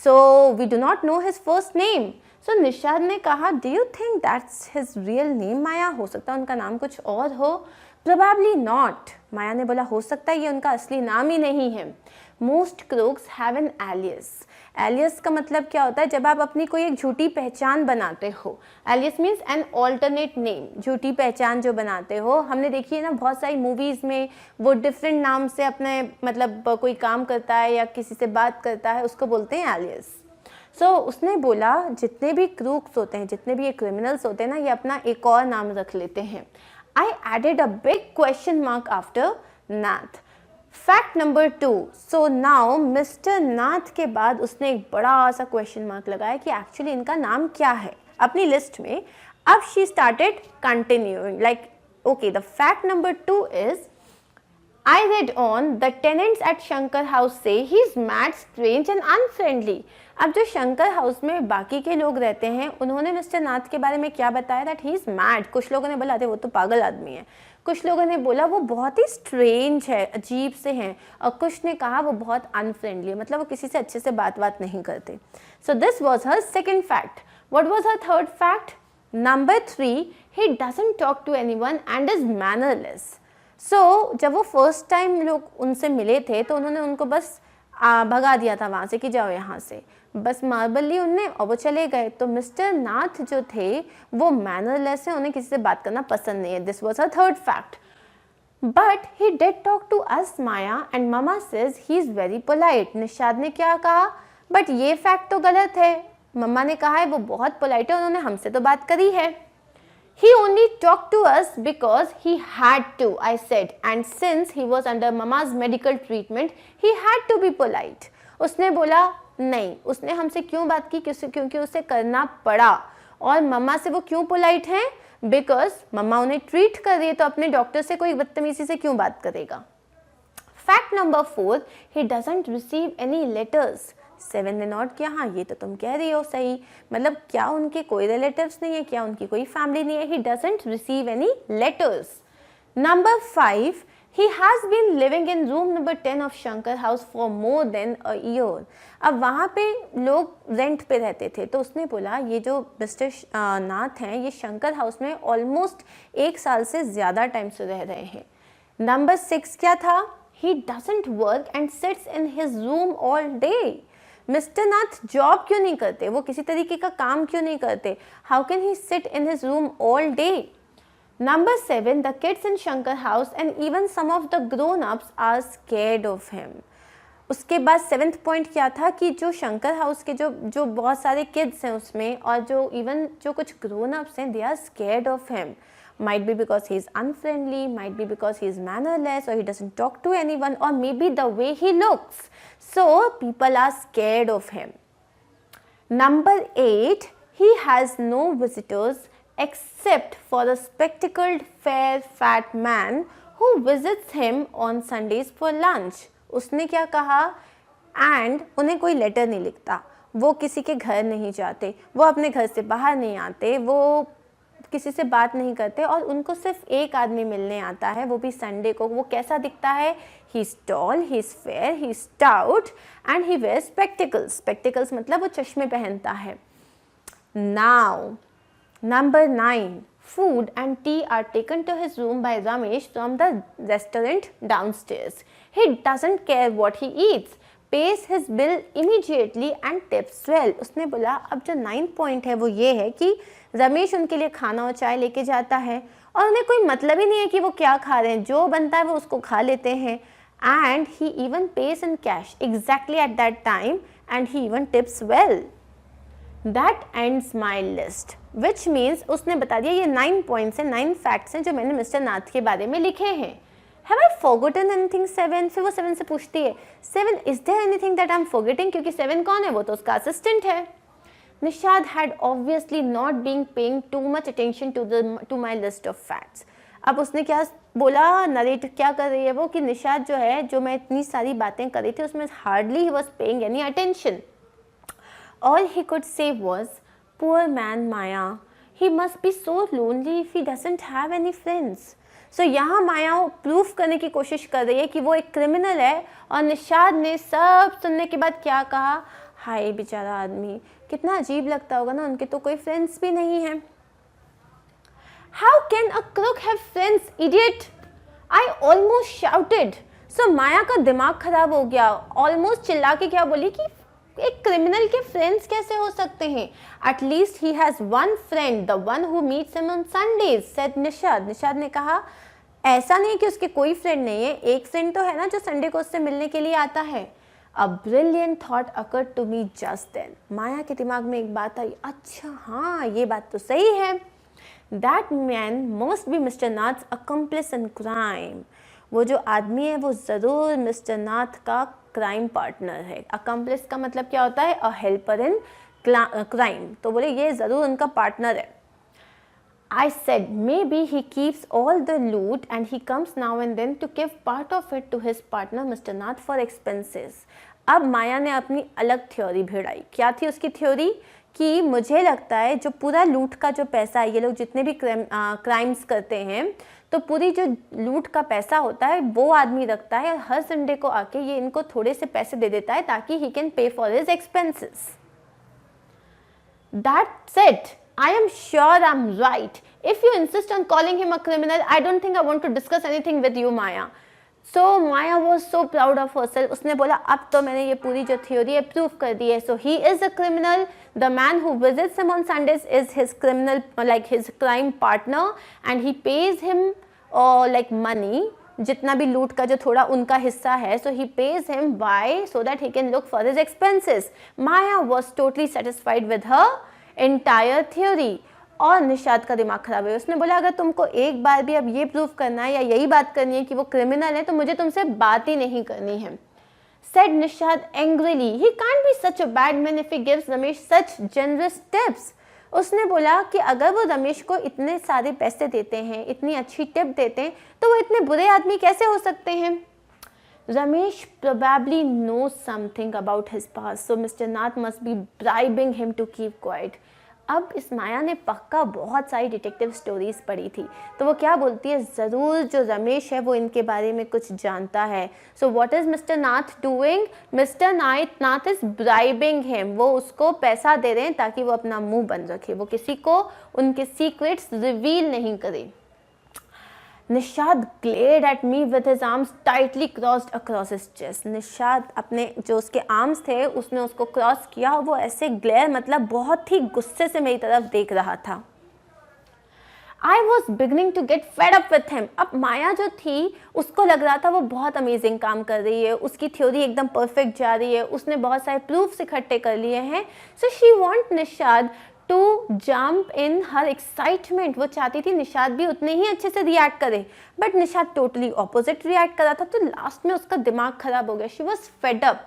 So we do not know his first name. So Nishad ने कहा do you think that's his real name Maya? हो सकता है उनका नाम कुछ और हो. Probably not. माया ने बोला हो सकता है ये उनका असली नाम ही नहीं है. Most crooks have an alias. Alias का मतलब क्या होता है? जब आप अपनी कोई एक झूठी पहचान बनाते हो. Alias means an alternate name. झूठी पहचान जो बनाते हो, हमने देखी है ना बहुत सारी मूवीज़ में वो डिफरेंट नाम से अपने मतलब कोई काम करता है या किसी से बात करता है, उसको बोलते हैं एलियस. सो उसने बोला जितने भी क्रूक्स होते हैं, जितने भी ये क्रिमिनल्स होते हैं ना, ये अपना एक और नाम रख लेते हैं. I added a big question mark after Nath. Fact number 2. So now mister Nath के बाद उसने एक बड़ा सा क्वेश्चन मार्क लगाया कि एक्चुअली इनका नाम क्या है अपनी लिस्ट में. अब she started continuing like okay the fact number 2 is I read on the tenants at Shankar house say he is mad, strange and unfriendly. अब जो शंकर हाउस में बाकी के लोग रहते हैं उन्होंने मिस्टर नाथ के बारे में क्या बताया, दैट ही इज मैड. कुछ लोगों ने बोला वो तो पागल आदमी है, कुछ लोगों ने बोला वो बहुत ही स्ट्रेंज है, अजीब से हैं, और कुछ ने कहा वो बहुत अनफ्रेंडली है, मतलब वो किसी से अच्छे से बात नहीं करते. So this was her second fact. What was her third fact? Number 3, he doesn't talk to anyone and is mannerless. So जब वो फर्स्ट टाइम लोग उनसे मिले थे तो उन्होंने उनको बस भगा दिया था वहाँ से कि जाओ यहाँ से, बस मार्बल ली उनने और वो चले गए. तो मिस्टर नाथ जो थे वो मैनरलेस है, उन्हें किसी से बात करना पसंद नहीं है. This was a third fact. But he did talk to us Maya and mama says he is very polite. Nishad ने क्या कहा, बट ये फैक्ट तो गलत है. मम्मा ने कहा है वो बहुत पोलाइट है, उन्होंने हमसे तो बात करी है. He only talked to us because he had to, I said, and since he was under mama's medical treatment, he had to be polite. उसने बोला नहीं, उसने हमसे क्यों बात की, क्योंकि उसे करना पड़ा. और मम्मा से वो क्यों पोलाइट हैं? बिकॉज मम्मा उन्हें ट्रीट कर रही है, तो अपने डॉक्टर से कोई बदतमीजी से क्यों बात करेगा. Fact number 4, he doesn't receive any letters. 7 ने नोट किया, हाँ ये तो तुम कह रही हो सही, मतलब क्या उनके कोई रिलेटिव्स नहीं है, क्या उनकी कोई फैमिली नहीं है. He doesn't receive any letters. Number 5, he has been living in room number 10 of Shankar house for more than a year. अब वहाँ पे लोग रेंट पे रहते थे, तो उसने बोला ये जो मिस्टर नाथ हैं ये शंकर हाउस में ऑलमोस्ट 1 साल से ज़्यादा टाइम से रह रहे हैं. नंबर 6 क्या था? He doesn't work and sits in his room all day. Mister Nath job क्यों नहीं करते, वो किसी तरीके का काम क्यों नहीं करते? How can he sit in his room all day? Number 7, the kids in Shankar house and even some of the grown ups are scared of him. उसके बाद 7th पॉइंट क्या था कि जो शंकर हाउस के जो बहुत सारे किड्स हैं उसमें, और जो कुछ ग्रोन अप्स हैं, they are scared of him. Might be because he is unfriendly, might be because he is mannerless, or he doesn't talk to anyone, or maybe the way he looks. So people are scared of him. Number 8, he has no visitors except for a spectacled, fair, fat man who visits him on Sundays for lunch. उसने क्या कहा? And उन्हें कोई लेटर नहीं लिखता, वो किसी के घर नहीं जाते, वो अपने घर से बाहर नहीं आते, वो किसी से बात नहीं करते, और उनको सिर्फ एक आदमी मिलने आता है, वो भी संडे को. वो कैसा दिखता है? He is tall, he is fair, he is stout and he wear spectacles. Spectacles मतलब वो चश्मे पहनता है. Now number 9, food and tea are taken to his room by Ramesh from the restaurant downstairs. He doesn't care what he eats, pays his bill immediately and tips well. उसने बोला अब जो 9th पॉइंट है वो ये है कि रमेश उनके लिए खाना और चाय लेके जाता है, और उन्हें कोई मतलब ही नहीं है कि वो क्या खा रहे हैं, जो बनता है वो उसको खा लेते हैं. And he even page in cash exactly at that time, and he even tips well. That ends my list, which means उसने बता दिया ये 9 पॉइंट्स हैं, 9 फैक्ट्स हैं जो मैंने मिस्टर नाथ के बारे में लिखे हैं. Have I forgotten anything 7? फिर वो 7 से पूछती है 7 is there anything that I'm forgetting, क्योंकि 7 कौन है? वो तो उसका असिस्टेंट है. Nishad had obviously not been paying too much attention to my list of facts. अब उसने क्या बोला, नरेट क्या कर रही है वो, कि निशाद जो है, जो मैं इतनी सारी बातें कर रही थी उसमें hardly he was paying any attention. All he could say was, poor man Maya, he must be so lonely if he doesn't have any friends. सो यहाँ माया प्रूफ करने की कोशिश कर रही है कि वो एक क्रिमिनल है, और निशाद ने सब सुनने के बाद क्या कहा, हाय बेचारा आदमी, कितना अजीब लगता होगा ना, उनके तो कोई फ्रेंड्स भी नहीं है. How can a crook have friends, idiot, I almost shouted. So Maya का दिमाग खराब हो गया, ऑलमोस्ट चिल्ला के क्या बोली कि एक क्रिमिनल के फ्रेंड्स कैसे हो सकते हैं. At least he has one friend, the one who meets him on Sundays, said Nishad. Nishad ने कहा ऐसा नहीं कि उसके कोई फ्रेंड नहीं है, एक फ्रेंड तो है ना जो संडे को उससे मिलने के लिए आता है. A brilliant thought occurred to me just then. Maya के दिमाग में एक बात आई, अच्छा हाँ ये बात तो सही है. That man must be mister Nath's accomplish in crime. वो जो आदमी है वो ज़रूर मिस्टर नाथ का क्राइम पार्टनर है. अकम्प्लिस का मतलब क्या होता है? अ हेल्पर इन क्राइम. तो बोले ये ज़रूर उनका पार्टनर है. I said maybe he keeps all the loot and he comes now and then to give part of it to his partner Mr. Nath for expenses. अब माया ने अपनी अलग थ्योरी भिड़ाई. क्या थी उसकी थ्योरी? कि मुझे लगता है जो पूरा लूट का जो पैसा है, ये लोग जितने भी क्राइम्स करते हैं, तो पूरी जो लूट का पैसा होता है वो आदमी रखता है और हर संडे को आके ये इनको थोड़े से पैसे दे देता है ताकि he can pay for his expenses. That's it. I am sure I'm right. If you insist on calling him a criminal, I don't think I want to discuss anything with you, Maya. So Maya was so proud of herself. उसने बोला अब तो मैंने ये पूरी जो theory है prove कर दी है. So he is a criminal. The man who visits him on Sundays is his criminal, like his crime partner, and he pays him like money. जितना भी लूट का जो थोड़ा उनका हिस्सा है, so he pays him why? So that he can look for his expenses. Maya was totally satisfied with her entire theory. और निशाद का दिमाग खराब है. उसने बोला अगर तुमको एक बार भी अब ये प्रूव करना है या यही बात करनी है कि वो क्रिमिनल है तो मुझे तुमसे बात ही नहीं करनी है. Said Nishad angrily, he can't be such a bad man if he gives Ramesh such generous tips. उसने बोला कि अगर वो रमेश को इतने सारे पैसे देते हैं, इतनी अच्छी टिप देते हैं, तो वो इतने बुरे आदमी कैसे हो सकते हैं. Ramesh probably knows something about his past, so Mr. Nath must be bribing him to keep quiet. अब इस माया ने पक्का बहुत सारी डिटेक्टिव स्टोरीज पढ़ी थी, तो वो क्या बोलती है, ज़रूर जो रमेश है वो इनके बारे में कुछ जानता है. So what is mister Nath doing? Mister Nath is bribing him. वो उसको पैसा दे रहे हैं ताकि वो अपना मुंह बंद रखे, वो किसी को उनके सीक्रेट्स रिवील नहीं करे. Nishad glared at me with his arms tightly crossed across his chest. Nishad अपने जो उसके आर्म्स थे उसने उसको क्रॉस किया और वो ऐसे ग्लेयर मतलब बहुत ही गुस्से से मेरी तरफ देख रहा था. I was beginning to get fed up with him. अब माया जो थी उसको लग रहा था वो बहुत अमेजिंग काम कर रही है, उसकी थ्योरी एकदम परफेक्ट जा रही है, उसने बहुत सारे प्रूफ्स इकट्ठे कर लिए हैं. So she want Nishad to jump in her excitement. वो चाहती थी निशाद भी उतने ही अच्छे से रिएक्ट करे, but Nishad totally opposite react कर रहा था. तो लास्ट में उसका दिमाग खराब हो गया. She was fed up.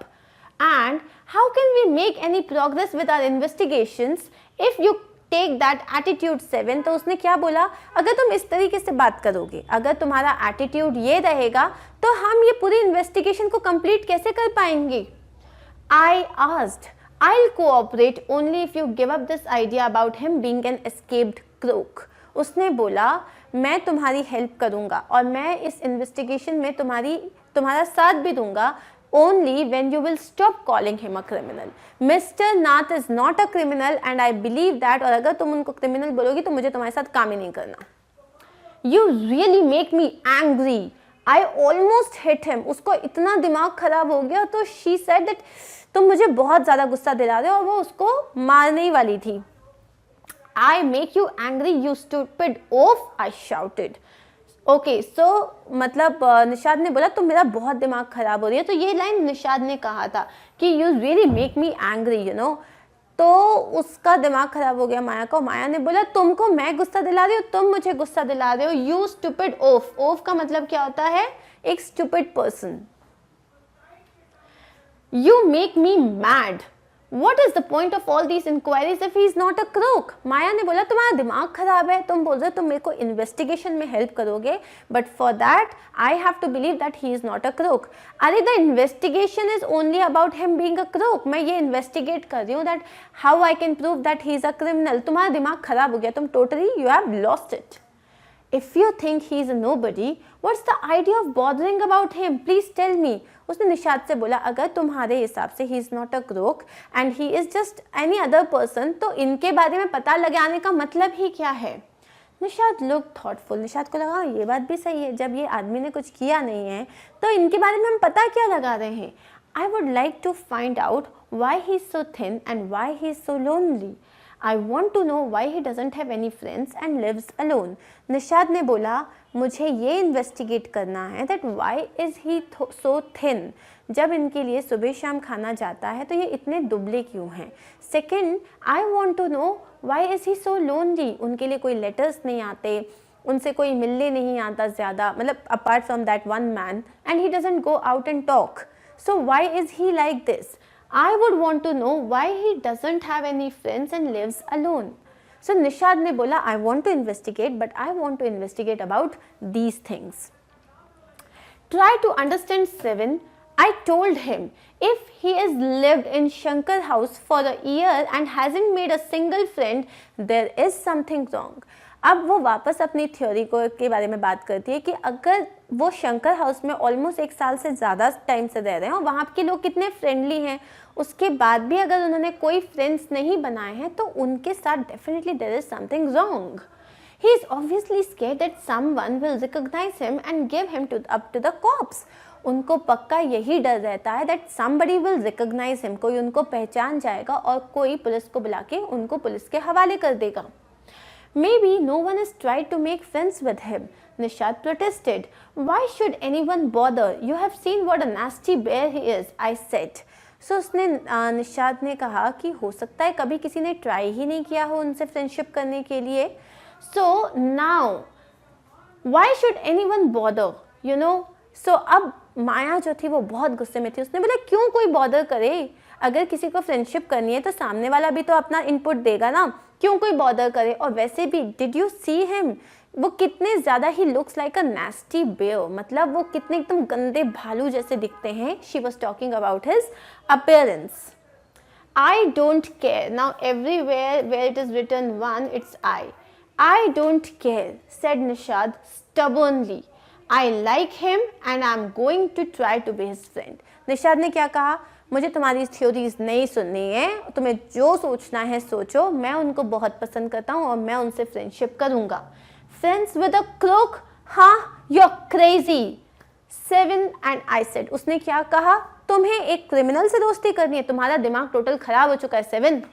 And how can we make any progress with our investigations if you take that attitude 7. तो उसने क्या बोला, अगर तुम इस तरीके से बात करोगे, अगर तुम्हारा एटीट्यूड ये रहेगा तो हम ये पूरी इन्वेस्टिगेशन को कंप्लीट कैसे कर पाएंगे. I asked, I'll cooperate only if you give up this idea about him being an escaped crook. उसने बोला मैं तुम्हारी हेल्प करूँगा और मैं इस इन्वेस्टिगेशन में तुम्हारा साथ भी दूंगा only when you will stop calling him a criminal. Mr. Nath is not a criminal and I believe that. और अगर तुम उनको क्रिमिनल बोलोगी तो मुझे तुम्हारे साथ काम ही नहीं करना. You really make me angry. I almost hit him. उसको इतना दिमाग खराब हो गया तो she said that तुम मुझे बहुत ज़्यादा गुस्सा दिला रहे हो और वो उसको मारने ही वाली थी. I make you angry, you stupid oaf, I shouted. Okay, so मतलब निशाद ने बोला तुम मेरा बहुत दिमाग खराब हो रही है. तो ये लाइन निशाद ने कहा था कि you really make me angry, you know. तो उसका दिमाग खराब हो गया माया को. माया ने बोला तुमको मैं गुस्सा दिला रही हूँ, तुम मुझे गुस्सा दिला रहे हो. You stupid oaf. oaf का मतलब क्या होता है, एक stupid person. You make me mad. What is the point of all these inquiries if he is not a crook? माया ने बोला तुम्हारा दिमाग खराब है, तुम बोल रहे हो तुम मेरे को इन्वेस्टिगेशन में हेल्प करोगे, but for that I have to believe that he is not a crook. अरे the investigation is only about him being a crook. मैं ये इन्वेस्टिगेट कर रही हूँ that how I can prove that he is a criminal. तुम्हारा दिमाग खराब हो गया, तुम totally you have lost it. If you think he is a nobody, what's the idea of bothering about him? Please tell me. उसने निशाद से बोला अगर तुम्हारे हिसाब से he is not a crook and he is just any other person, तो इनके बारे में पता लगाने का मतलब ही क्या है. Nishad look thoughtful. निशाद को लगा ये बात भी सही है, जब ये आदमी ने कुछ किया नहीं है तो इनके बारे में हम पता क्या लगा रहे हैं. I would like to find out why he is so thin and why he is so lonely. I want to know why he doesn't have any friends and lives alone. Nishad ने बोला मुझे ये इन्वेस्टिगेट करना है that why is he so thin. जब इनके लिए सुबह शाम खाना जाता है तो ये इतने दुबले क्यों हैं. Second, I want to know why is he so lonely. उनके लिए कोई लेटर्स नहीं आते, उनसे कोई मिलने नहीं आता ज़्यादा, मतलब apart from that one man, and he doesn't go out and talk. So why is he like this? I would want to know why he doesn't have any friends and lives alone. सो निशाद ने बोला I want to investigate but I want to investigate about these things. Try to understand 7. I told him if he has lived in Shankar house for a year and hasn't made a single friend, there is something wrong. अब वो वापस अपनी थ्योरी को के बारे में बात करती है कि अगर वो शंकर हाउस में ऑलमोस्ट 1 साल से ज़्यादा टाइम से रह रहे हैं और वहाँ के लोग कितने फ्रेंडली हैं, उसके बाद भी अगर उन्होंने कोई फ्रेंड्स नहीं बनाए हैं तो उनके साथ definitely there is something wrong. He is obviously scared that someone will recognize him and give him up to the cops. उनको पक्का यही डर रहता है that somebody will recognize him. कोई उनको पहचान जाएगा और कोई पुलिस को बुला के उनको पुलिस के हवाले कर देगा. Maybe no one has tried to make friends with him. Nishad protested. Why should anyone bother? You have seen what a nasty bear he is, I said. So उसने निशाद ने कहा कि हो सकता है कभी किसी ने ट्राई ही नहीं किया हो उनसे फ्रेंडशिप करने के लिए. So now, why should anyone bother? You know? So अब माया जो थी वो बहुत गुस्से में थी. उसने बोला क्यों कोई बॉदर करे, अगर किसी को फ्रेंडशिप करनी है तो सामने वाला भी तो अपना इनपुट देगा ना, क्यों कोई बॉदर करे. और वैसे भी डिड यू सी हिम, वो कितने ज़्यादा he looks like a nasty bear, मतलब वो कितने एकदम गंदे भालू जैसे दिखते हैं. She was talking about his appearance. I don't care. Now everywhere where it is written 1, it's I. I don't care, said Nishad stubbornly. I like him and I'm going to try to be his friend. Nishad ने क्या कहा, मुझे तुम्हारी थ्योरीज नहीं सुननी है, तुम्हें जो सोचना है सोचो, मैं उनको बहुत पसंद करता हूँ और मैं उनसे फ्रेंडशिप करूँगा. Friends with a crook? हाँ, you're crazy. 7 and I said. उसने क्या कहा, तुम्हें एक क्रिमिनल से दोस्ती करनी है, तुम्हारा दिमाग टोटल खराब हो चुका है 7.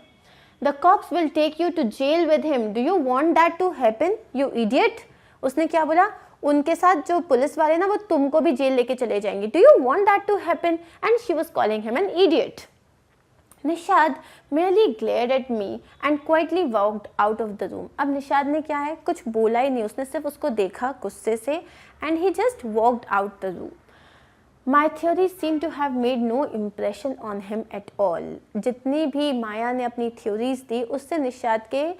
The cops will take you to jail with him. Do you want that to happen, you idiot? उसने क्या बोला, उनके साथ जो पुलिस वाले ना वो तुमको भी जेल लेके चले जाएंगे. Do you want that to happen? And she was calling him an idiot. Nishad merely glared at me and quietly walked out of the room. अब निशाद ने क्या है, कुछ बोला ही नहीं, उसने सिर्फ उसको देखा गुस्से से and he just walked out the room. My theories seem to have made no impression on him at all. जितनी भी माया ने अपनी थ्योरीज दी उससे निशाद के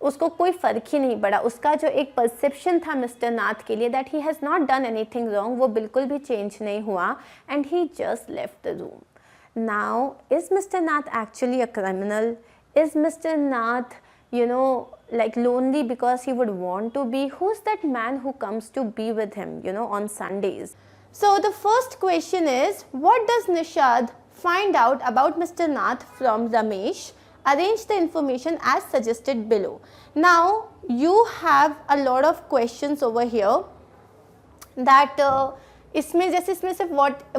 उसको कोई फ़र्क ही नहीं पड़ा. उसका जो एक परसेप्शन था मिस्टर नाथ के लिए that he has not done anything wrong, वो बिल्कुल भी चेंज नहीं हुआ and he just left the room. Now is mister Nath actually a criminal? Is mister Nath like lonely because he would want to be? Who's that man who comes to be with him on Sundays? So the first question is, what does Nishad find out about Mr. Nath from Ramesh? Arrange the information as suggested below. Now you have a lot of questions over here that इसमें जैसे इसमें सिर्फ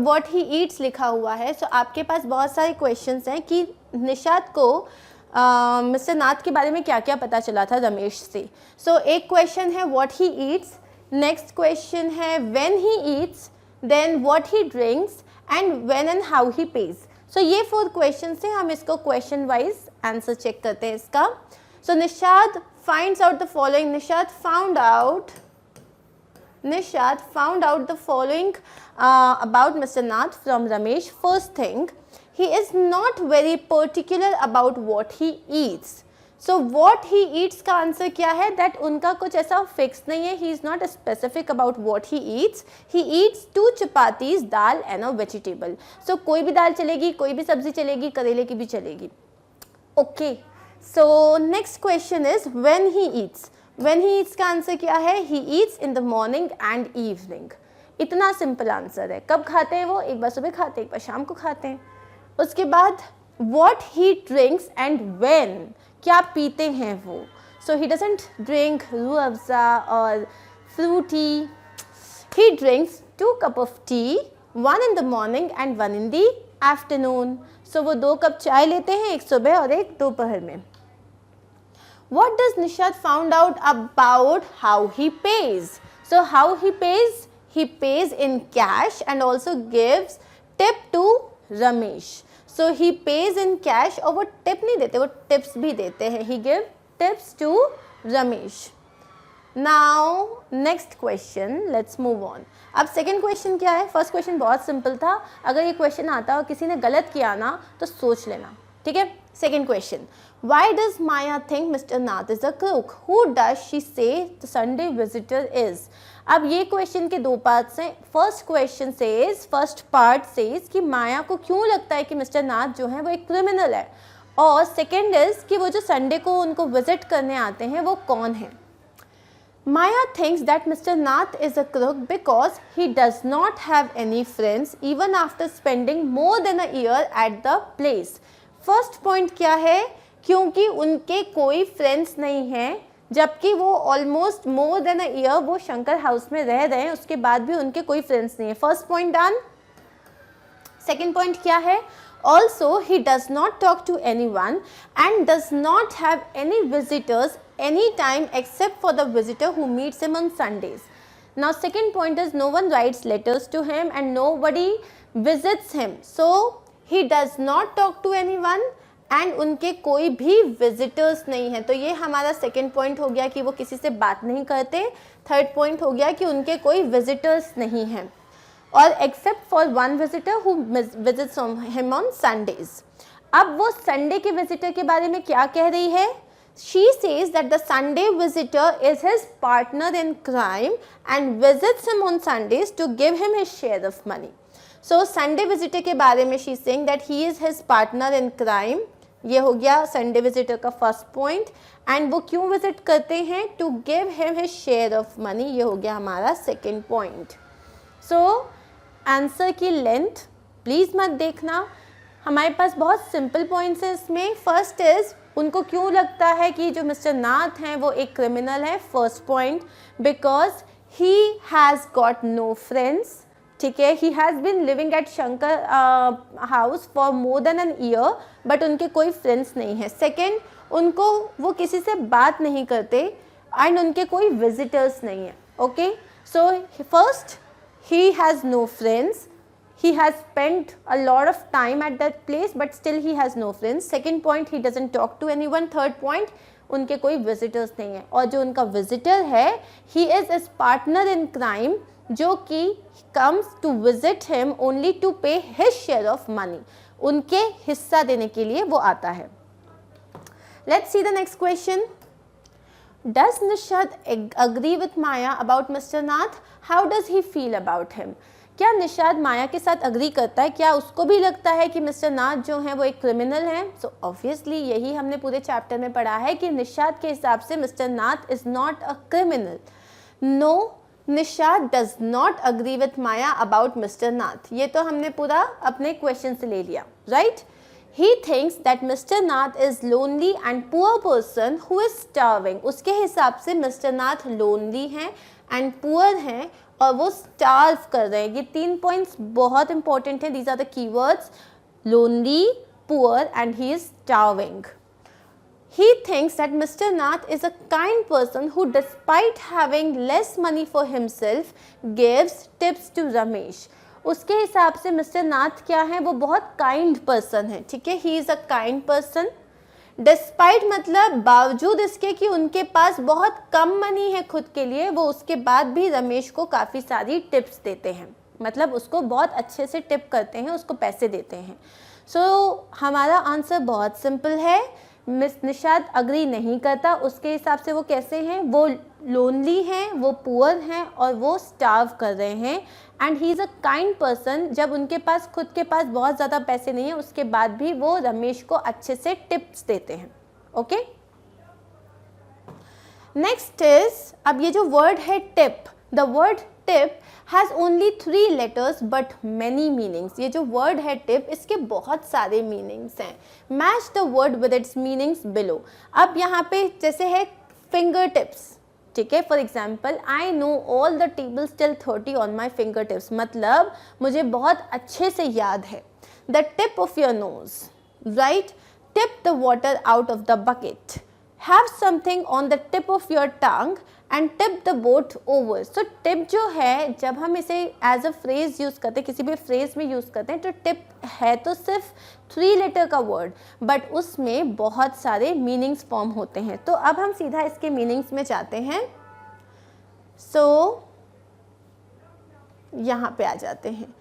what he eats लिखा हुआ है. So आपके पास बहुत सारे questions हैं कि निशाद को मिस्टर नाथ के बारे में क्या क्या पता चला था रमेश से. So एक question है what he eats, next question है when he eats, then what he drinks and when and how he pays. So ये 4 questions हैं, हम इसको question wise answer check करते हैं इसका. So Nishad finds out the following. Nishad found out the following about Mr. Nath from Ramesh. First thing, he is not very particular about what he eats. So what he eats का आंसर क्या है, that उनका कुछ ऐसा फिक्स नहीं है. He is not specific about what he eats. He eats 2 chapatis, dal and a vegetable. So कोई भी दाल चलेगी, कोई भी सब्जी चलेगी, करेले की भी चलेगी. Okay. So next question is when he eats. When he eats का आंसर क्या है, he eats in the morning and evening. इतना सिंपल आंसर है. कब खाते हैं वो, एक बार सुबह खाते हैं, एक बार शाम को खाते हैं. उसके बाद what he drinks and when, क्या पीते हैं वो. So he doesn't drink Rooh Afza और fruity. He drinks 2 cups of tea, 1 in the morning and 1 in the afternoon. So वो 2 कप चाय लेते हैं, एक सुबह और एक दोपहर में. What does Nishad found out about how he pays? So how he pays? He pays in cash and also gives tip to Ramesh. So he pays in cash और वो टिप नहीं देते, वो टिप्स भी देते हैं. He give tips to Ramesh. Now next question, let's move on. अब सेकेंड क्वेश्चन क्या है. फर्स्ट क्वेश्चन बहुत सिंपल था, अगर ये क्वेश्चन आता और किसी ने गलत किया ना तो सोच लेना, ठीक है. Second question, Why does Maya think Mr. Nath is a crook? Who does she say the Sunday visitor is? अब ये क्वेश्चन के दो पार्ट्स हैं. फर्स्ट पार्ट सेज कि माया को क्यों लगता है कि मिस्टर नाथ जो है वो एक क्रिमिनल है, और सेकेंड इज कि वो जो संडे को उनको विजिट करने आते हैं वो कौन है. Maya thinks that Mr. Nath is a crook because he does not have any friends even after spending more than a year at the place. First point क्या है? क्योंकि उनके कोई फ्रेंड्स नहीं हैं, जबकि वो almost more than a year वो शंकर हाउस में रह रहे हैं, उसके बाद भी उनके कोई फ्रेंड्स नहीं है. First point done. Second point क्या है? Also, he does not talk to anyone and does not have any visitors anytime except for the visitor who meets him on Sundays. Now, second point is no one writes letters to him and nobody visits him. So, he does not talk to anyone and उनके कोई भी visitors नहीं है. तो ये हमारा second point हो गया कि वो किसी से बात नहीं करते. थर्ड point हो गया कि उनके कोई visitors नहीं हैं, और except for one visitor who visits him on Sundays. अब वो संडे के विजिटर के बारे में क्या कह रही है? She says that the Sunday visitor is his partner in crime and visits him on Sundays to give him his share of money. So Sunday visitor के बारे में she saying that he is his partner in crime. ये हो गया संडे विजिटर का फर्स्ट पॉइंट. एंड वो क्यों विजिट करते हैं? To give him his share of money. ये हो गया हमारा सेकेंड पॉइंट. सो आंसर की लेंथ प्लीज़ मत देखना, हमारे पास बहुत सिंपल पॉइंट्स हैं इसमें. फर्स्ट इज उनको क्यों लगता है कि जो मिस्टर नाथ हैं वो एक क्रिमिनल है. First point, because he has got no friends. ठीक है, he has been living at Shankar house for more than an year, but उनके कोई फ्रेंड्स नहीं है. सेकेंड, उनको वो किसी से बात नहीं करते एंड उनके कोई विजिटर्स नहीं है. Okay, so first, he has no friends, he has spent a lot of time at that place but still he has no friends. Second point, he doesn't talk to anyone. Third point, उनके कोई visitors नहीं है, और जो उनका visitor है he is his partner in crime, जो कि comes to visit him only to pay his share of money. उनके हिस्सा देने के लिए वो आता है. Let's see the next question. Does Nishad agree with Maya about Mr. Nath? How does he feel about him? क्या निशाद माया के साथ अग्री करता है? क्या उसको भी लगता है कि मिस्टर नाथ जो हैं वो एक क्रिमिनल हैं? सो ऑब्वियसली यही हमने पूरे चैप्टर में पढ़ा है कि निशाद के हिसाब से mister Nath is not a criminal. No, Nishad does not agree with Maya about mister Nath. ये तो हमने पूरा अपने क्वेश्चन से ले लिया, right? He thinks that Mr. Nath is lonely and poor person who is starving. उसके हिसाब से मिस्टर नाथ लोनली हैं एंड पुअर हैं और वो स्टार्व कर रहे हैं. ये 3 पॉइंट्स बहुत इंपॉर्टेंट हैं. These are the keywords: lonely, poor and he is starving. He thinks that Mr. Nath is a kind person who, despite having less money for himself, gives tips to Ramesh. उसके हिसाब से मिस्टर नाथ क्या है? वो बहुत काइंड पर्सन है. ठीक है, he is a kind person. Despite मतलब बावजूद इसके कि उनके पास बहुत कम मनी है खुद के लिए, वो उसके बाद भी रमेश को काफ़ी सारी टिप्स देते हैं. मतलब उसको बहुत अच्छे से टिप करते हैं, उसको पैसे देते हैं. सो हमारा आंसर बहुत सिंपल है. मिस निशाद अग्री नहीं करता. उसके हिसाब से वो कैसे हैं? वो लोनली हैं, वो पुअर हैं और वो स्टार्व कर रहे हैं. And he is a kind person. जब उनके पास खुद के पास बहुत ज़्यादा पैसे नहीं है, उसके बाद भी वो रमेश को अच्छे से टिप्स देते हैं. ओके, नेक्स्ट इज, अब ये जो वर्ड है tip, the word tip has only 3 letters but many meanings. ये जो वर्ड है टिप, इसके बहुत सारे मीनिंग्स हैं. Match the word with its meanings below. अब यहाँ पे जैसे है फिंगर टिप्स. ठीक है, for example, I know all the tables till 30 on my finger tips. मतलब मुझे बहुत अच्छे से याद है. The tip of your knows, right? Tip the water out of the bucket. Have something on the tip of your tongue and tip the boat over. So tip जो है, जब हम इसे एज अ फ्रेज यूज़ करते हैं, किसी भी फ्रेज में यूज़ करते हैं, तो टिप है तो सिर्फ 3 letter का वर्ड, बट उसमें बहुत सारे मीनिंग्स फॉर्म होते हैं. तो अब हम सीधा इसके मीनिंग्स में जाते हैं. सो यहाँ पे आ जाते हैं.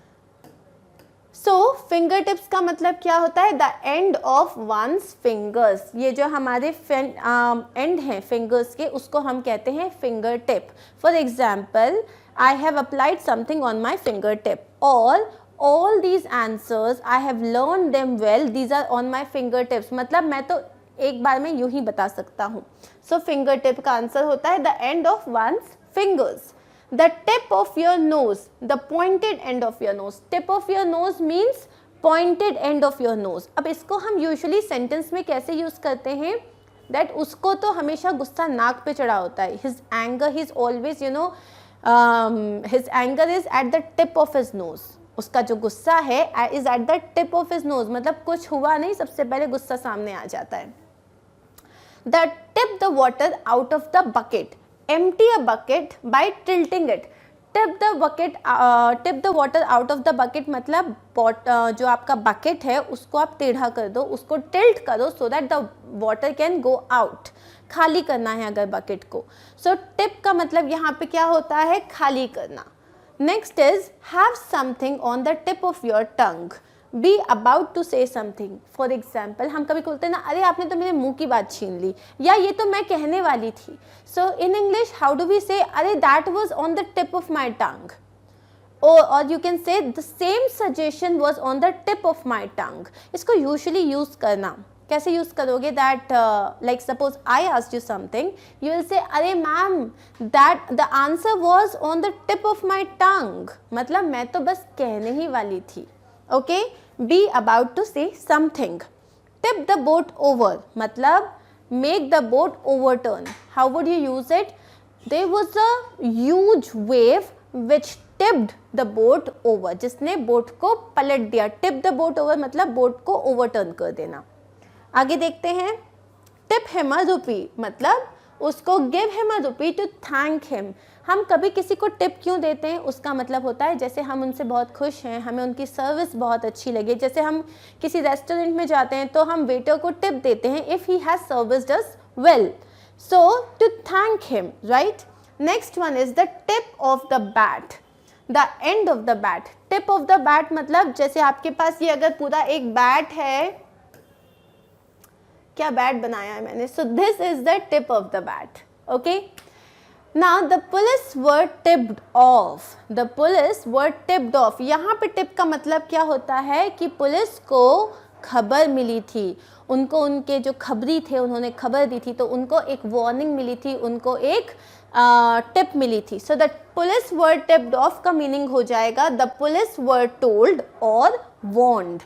सो फिंगर टिप्स का मतलब क्या होता है? The end of one's fingers. ये जो हमारे एंड हैं फिंगर्स के, उसको हम कहते हैं finger tip. For example, I have applied something on my finger tip, और all these answers I have learned them well, these are on my fingertips। मतलब मैं तो एक बार में यूं ही बता सकता हूँ। सो फिंगर टिप का आंसर होता है the end of one's fingers. The tip of your nose, the pointed end of your nose. Tip of your nose means pointed end of your nose. अब इसको हम यूजुअली सेंटेंस में कैसे यूज करते हैं? दैट उसको तो हमेशा गुस्सा नाक पे चढ़ा होता है। His anger, he is always you know, his anger is at the tip of his nose. उसका जो गुस्सा है is at the tip of his nose, मतलब कुछ हुआ नहीं, सबसे पहले गुस्सा सामने आ जाता है। The tip the water out of the bucket, empty a bucket by tilting it. Tip the bucket, tip the water out of the bucket मतलब जो आपका बकेट है उसको आप टेढ़ा कर दो, उसको टिल्ट करो so that the water can go out. खाली करना है अगर बकेट को। सो टिप का मतलब यहाँ पे क्या होता है? खाली करना। Next is have something on the tip of your tongue, be about to say something। For example, हम कभी बोलते हैं ना, अरे आपने तो मेरे मुंह की बात छीन ली, या ये तो मैं कहने वाली थी। So in English how do we say, अरे that was on the tip of my tongue, or you can say the same suggestion was on the tip of my tongue। इसको usually use करना कैसे यूज करोगे? That like suppose I asked you something, you will say अरे ma'am that the answer was on the tip of my tongue, मतलब मैं तो बस कहने ही वाली थी। Okay, be about to say something. Tip the boat over मतलब make the boat overturn. How would you use it? There was a huge wave which tipped the boat over, जिसने बोट को पलट दिया। टिप द बोट ओवर मतलब बोट को ओवरटर्न कर देना। आगे देखते हैं, टिप हिम अ रुपी मतलब उसको give him a rupee to thank him. हम कभी किसी को टिप क्यों देते हैं? उसका मतलब होता है जैसे हम उनसे बहुत खुश हैं, हमें उनकी सर्विस बहुत अच्छी लगी। जैसे हम किसी रेस्टोरेंट में जाते हैं तो हम वेटर को टिप देते हैं if he has serviced us well, so to thank him, right. Next one is the tip of the bat, the end of the bat. Tip of the bat मतलब जैसे आपके पास ये अगर पूरा एक बैट है, क्या बैट बनाया है मैंने, so this is the tip of the bat. Okay, now the police were tipped of, the police were tipped of. यहाँ पे टिप का मतलब क्या होता है कि पुलिस को खबर मिली थी, उनको उनके जो खबरी थे उन्होंने खबर दी थी, तो उनको एक वार्निंग मिली थी, उनको एक टिप मिली थी। So the police were tipped off का मीनिंग हो जाएगा द पुलिस वर टोल्ड और warned.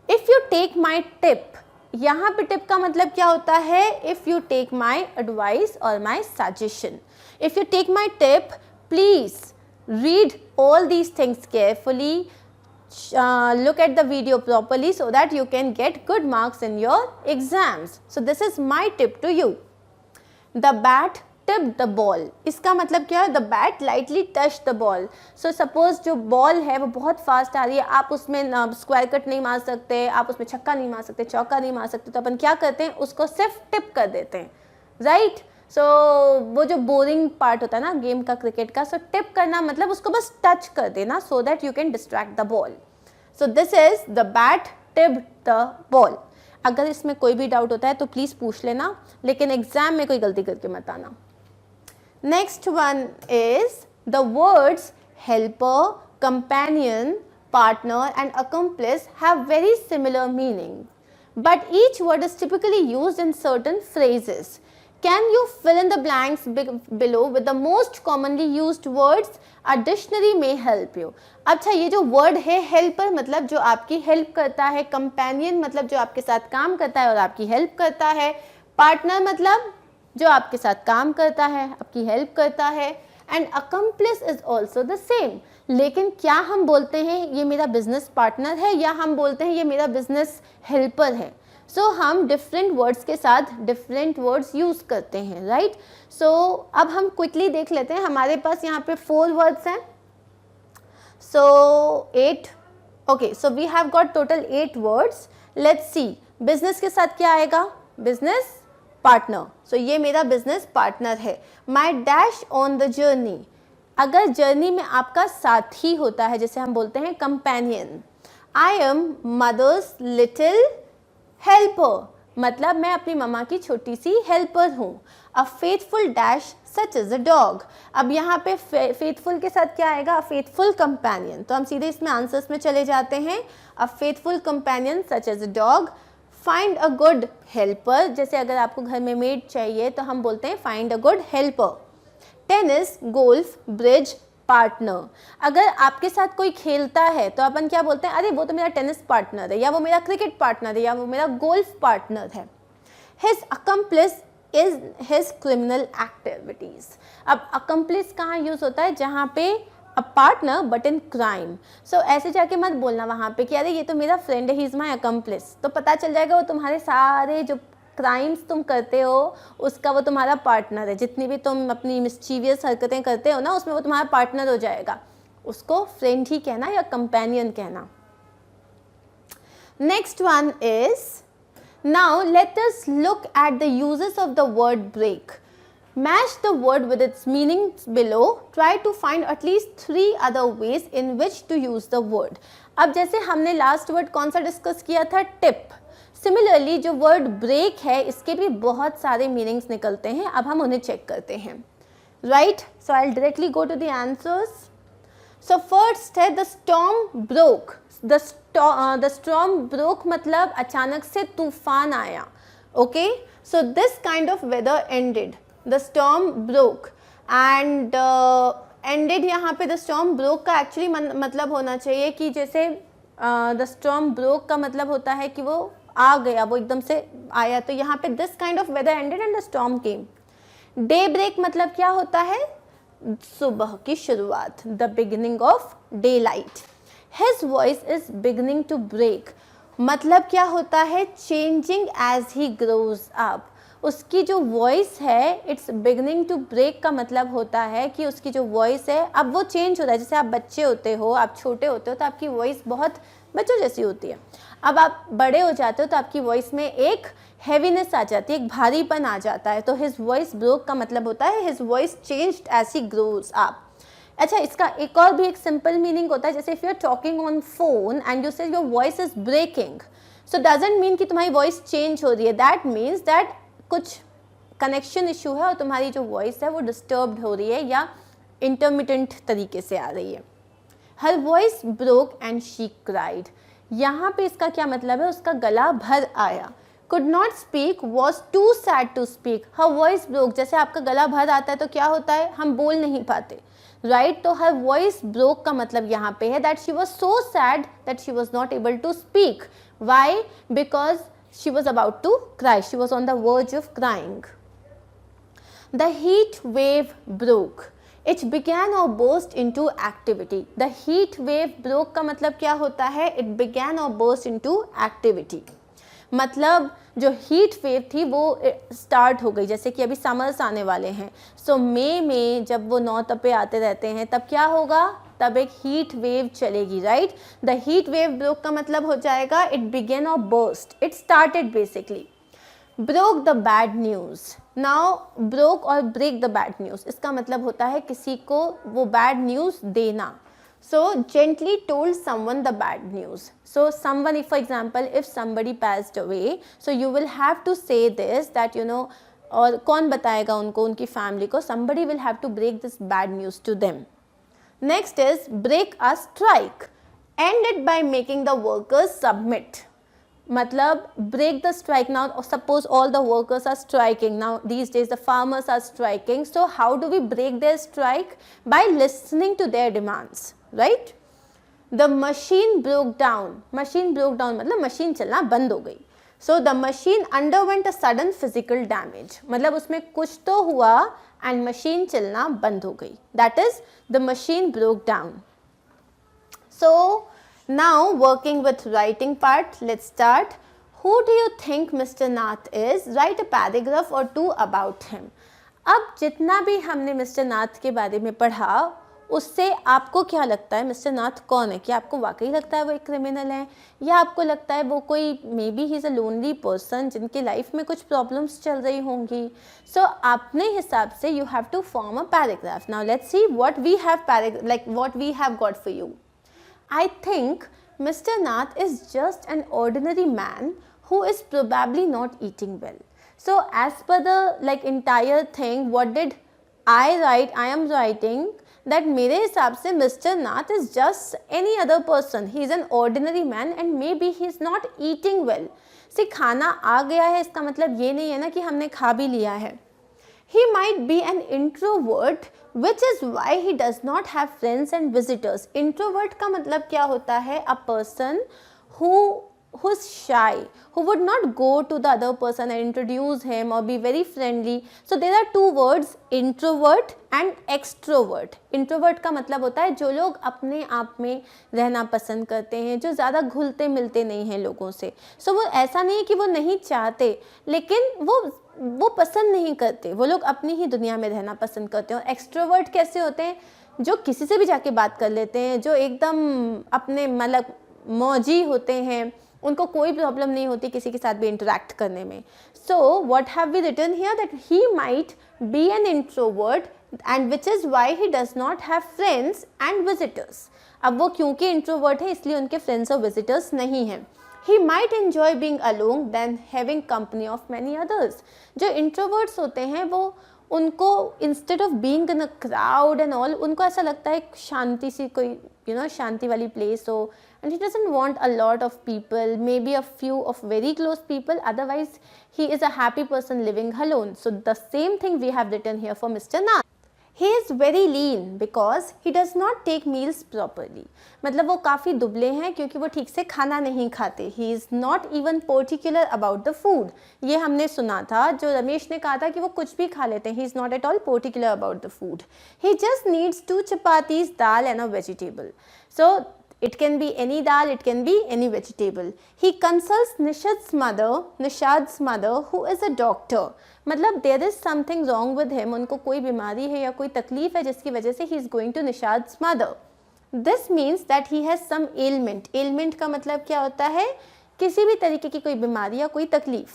If you take my tip, यहाँ पे टिप का मतलब क्या होता है? If you take my advice और my suggestion. If you take my tip, please read all these things carefully, look at the video properly so that you can get good marks in your exams. So this is my tip to you. The bat tipped the ball, इसका मतलब क्या है? The bat lightly touched the ball. So suppose जो बॉल है वो बहुत फास्ट आ रही है, आप उसमें स्क्वायर कट नहीं मार सकते, आप उसमें छक्का नहीं मार सकते, चौका नहीं मार सकते, तो अपन क्या करते हैं? उसको सिर्फ टिप कर देते हैं, राइट। सो वो जो बोरिंग पार्ट होता है ना गेम का, क्रिकेट का, सो टिप करना मतलब उसको बस टच कर देना so that you can distract the ball. So this is the bat tipped the ball. अगर इसमें कोई भी डाउट होता है तो प्लीज़ पूछ लेना, लेकिन एग्जाम में कोई गलती करके मत आना। Next one is the words helper, companion, partner and accomplice have very similar meaning, but each word is typically used in certain phrases. Can you fill in the blanks below with the most commonly used words? A dictionary may help you. अच्छा, ये जो word है helper मतलब जो आपकी help करता है, companion मतलब जो आपके साथ काम करता है और आपकी help करता है, partner मतलब जो आपके साथ काम करता है, आपकी हेल्प करता है, and accomplish is also the same. लेकिन क्या हम बोलते हैं ये मेरा बिजनेस पार्टनर है, या हम बोलते हैं ये मेरा बिजनेस हेल्पर है? सो हम डिफरेंट वर्ड्स के साथ डिफरेंट वर्ड्स यूज़ करते हैं, राइट। सो अब हम क्विकली देख लेते हैं, हमारे पास यहाँ पे 4 वर्ड्स हैं, so 8। Okay, so we have got total 8 words. Let's see, business के साथ क्या आएगा? Business partner. सो ये मेरा बिजनेस पार्टनर है। My dash on the journey, अगर जर्नी में आपका साथी होता है, जैसे हम बोलते हैं companion. I am mother's little helper, मतलब मैं अपनी मम्मा की छोटी सी हेल्पर हूँ. A faithful dash such is a dog. अब यहाँ पे फेथफुल के साथ क्या आएगा? A faithful companion. तो हम सीधे इसमें आंसर्स में चले जाते हैं. A faithful companion such is a dog. Find a good helper, जैसे अगर आपको घर में मेड चाहिए तो हम बोलते हैं find a good helper. Tennis, golf, bridge, partner. अगर आपके साथ कोई खेलता है तो अपन क्या बोलते हैं? अरे वो तो मेरा टेनिस पार्टनर है, या वो मेरा क्रिकेट पार्टनर है, या वो मेरा गोल्फ पार्टनर है. His accomplice is his criminal activities. अब अकम्प्लिस कहाँ यूज होता है? जहाँ पे a partner but in crime. So ऐसे जाके मत बोलना वहाँ पे कि अरे ये तो मेरा फ्रेंड है, ही इज माई अकम्प्लिस. तो पता चल जाएगा वो तुम्हारे सारे जो क्राइम्स तुम करते हो उसका वो तुम्हारा पार्टनर है. जितनी भी तुम अपनी मिस्चीवियस हरकतें करते हो ना, उसमें वो तुम्हारा पार्टनर हो जाएगा. उसको फ्रेंड ही कहना या कंपेनियन कहना. Next one is, now let us look at the uses of the word break. Match the word with its meanings below. Try to find at least 3 other ways in which to use the word. अब जैसे हमने लास्ट वर्ड कौन सा डिस्कस किया था? टिप. सिमिलरली जो वर्ड ब्रेक है इसके भी बहुत सारे मीनिंग्स निकलते हैं. अब हम उन्हें चेक करते हैं. Right, so I will directly go to the answers. So first है the storm broke. The storm broke मतलब अचानक से तूफान आया. Okay, so this kind of weather ended. The storm broke and ended. यहाँ पे द स्टॉर्म ब्रोक का एक्चुअली मतलब होना चाहिए कि जैसे द स्टॉर्म ब्रोक का मतलब होता है कि वो आ गया, वो एकदम से आया. तो यहाँ पे this kind of weather ended and the storm came. Daybreak मतलब क्या होता है? सुबह की शुरुआत, the beginning of daylight. His voice is beginning to break मतलब क्या होता है? Changing as he grows up. उसकी जो वॉइस है इट्स बिगनिंग टू ब्रेक का मतलब होता है कि उसकी जो वॉइस है अब वो चेंज हो रहा है. जैसे आप बच्चे होते हो, आप छोटे होते हो तो आपकी वॉइस बहुत बच्चों जैसी होती है. अब आप बड़े हो जाते हो तो आपकी वॉइस में एक हैवीनेस आ जाती है, एक भारीपन आ जाता है. तो हिज वॉइस ब्रोक का मतलब होता है his voice changed as he grows up. अच्छा, इसका एक और भी एक सिंपल मीनिंग होता है. जैसे if you are talking on phone and you say your voice is breaking, so doesn't mean कि तुम्हारी वॉइस चेंज हो रही है. दैट मीन्स दैट कुछ कनेक्शन इशू है और तुम्हारी जो वॉइस है वो डिस्टर्ब्ड हो रही है या इंटरमिटेंट तरीके से आ रही है. हर voice broke and she cried. यहाँ पे इसका क्या मतलब है? उसका गला भर आया. Could not speak was too sad to speak. Her voice broke, जैसे आपका गला भर आता है तो क्या होता है? हम बोल नहीं पाते. राइट, तो हर वॉइस ब्रोक का मतलब यहाँ पे है that she was so sad that she was not able to speak. Why? Because she was about to cry. She was on the verge of crying. The heat wave broke. It began or burst into activity. The heat wave broke का मतलब क्या होता है? It began or burst into activity. मतलब जो हीट वेव थी वो स्टार्ट हो गई. जैसे कि अभी समर्स आने वाले हैं. सो मई में जब वो 9 तपे आते रहते हैं तब क्या होगा? तब एक हीट वेव चलेगी. Right, the heat wave broke का मतलब हो जाएगा इट बिगेन और burst. It started basically. Broke the bad news. Now broke और ब्रेक द बैड न्यूज़ इसका मतलब होता है किसी को वो बैड न्यूज़ देना. So gently told someone the bad news. So someone, if for example, if somebody passed away, so you will have to say this that you know, और कौन बताएगा उनको, उनकी फैमिली को? Somebody will have to break this bad news to them. Next is break a strike. End it by making the workers submit. मतलब break the strike. Now suppose all the workers are striking. Now these days the farmers are striking. So how do we break their strike? By listening to their demands. Right? The machine broke down. Machine broke down मतलब मशीन चलना बंद हो गई. So the machine underwent a sudden physical damage. मतलब उसमें कुछ तो हुआ and मशीन चलना बंद हो गई. That is the machine broke down. So now working with writing part, let's start. Who do you think Mr. Nath is? Write a paragraph or 2 about him. अब जितना भी हमने मिस्टर नाथ के बारे में पढ़ा उससे आपको क्या लगता है मिस्टर नाथ कौन है? क्या आपको वाकई लगता है वो एक क्रिमिनल है, या आपको लगता है वो कोई may be he is a lonely person जिनके लाइफ में कुछ प्रॉब्लम्स चल रही होंगी? सो अपने हिसाब से you have to form a paragraph. Now let's see what we have what we have got for you. I think Mr. Nath is just an ordinary man who is probably not eating well. So as per the entire thing, what did I write? I am writing that मेरे हिसाब से Mr. Nath is just any other person. He is an ordinary man and maybe he is not eating well. See, खाना आ गया है इसका मतलब ये नहीं है ना कि हमने खा भी लिया है. He might be an introvert, which is why he does not have friends and visitors. Introvert का मतलब क्या होता है? A person who's shy, who would not go to the other person and introduce him or be very friendly. So there are two words, introvert and extrovert. Introvert का मतलब होता है जो लोग अपने आप में रहना पसंद करते हैं, जो ज़्यादा घुलते मिलते नहीं हैं लोगों से. So वो ऐसा नहीं है कि वो नहीं चाहते, लेकिन वो पसंद नहीं करते, वो लोग अपनी ही दुनिया में रहना पसंद करते हैं. और एक्सट्रोवर्ट कैसे होते हैं? जो किसी से भी जाके बात कर लेते हैं, जो एकदम अपने मतलब मौजी होते हैं, उनको कोई प्रॉब्लम नहीं होती किसी के साथ भी इंटरेक्ट करने में. So what have we written here? That he might be an introvert and which is why he does not have friends and visitors. अब वो क्योंकि इंट्रोवर्ट है इसलिए उनके फ्रेंड्स और विजिटर्स नहीं हैं. He might enjoy being alone than having company of many others. जो introverts होते हैं वो उनको instead of being in a crowd and all, उनको ऐसा लगता है शांति सी कोई शांति वाली place हो, and he doesn't want a lot of people, maybe a few of very close people. Otherwise he is a happy person living alone. So the same thing we have written here for Mr. Nath. He is very lean because he does not take meals properly. मतलब वो काफ़ी दुबले हैं क्योंकि वो ठीक से खाना नहीं खाते. He is not even particular about the food. ये हमने सुना था, जो रमेश ने कहा था कि वो कुछ भी खा लेते हैं. He is not at all particular about the food. He just needs 2 chapatis, dal and a vegetable. So it can be any dal, it can be any vegetable. He consults Nishad's mother, who is a doctor. मतलब there is something wrong with him. उनको कोई बीमारी है या कोई तकलीफ है जिसकी वजह से he is going to Nishad's mother. This means that he has some ailment. Ailment का मतलब क्या होता है? किसी भी तरीके की कोई बीमारी या कोई तकलीफ.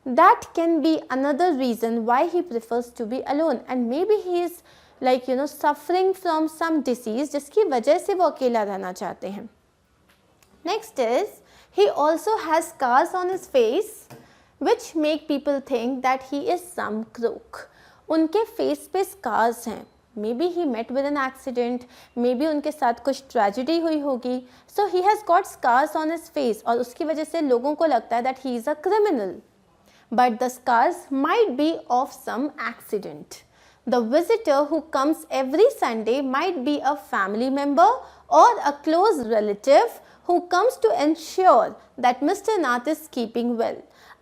That can be another reason why he prefers to be alone, and maybe he is suffering from some disease जिसकी वजह से वो अकेला रहना चाहते हैं. Next is, he also has scars on his face which make people think that he is some crook. उनके face पे scars हैं. Maybe he met with an accident, maybe उनके साथ कुछ tragedy हुई होगी. So he has got scars on his face और उसकी वजह से लोगों को लगता है that he is a criminal. But the scars might be of some accident. The visitor who comes every Sunday might be a family member or a close relative who comes to ensure that Mr. Nath is keeping well.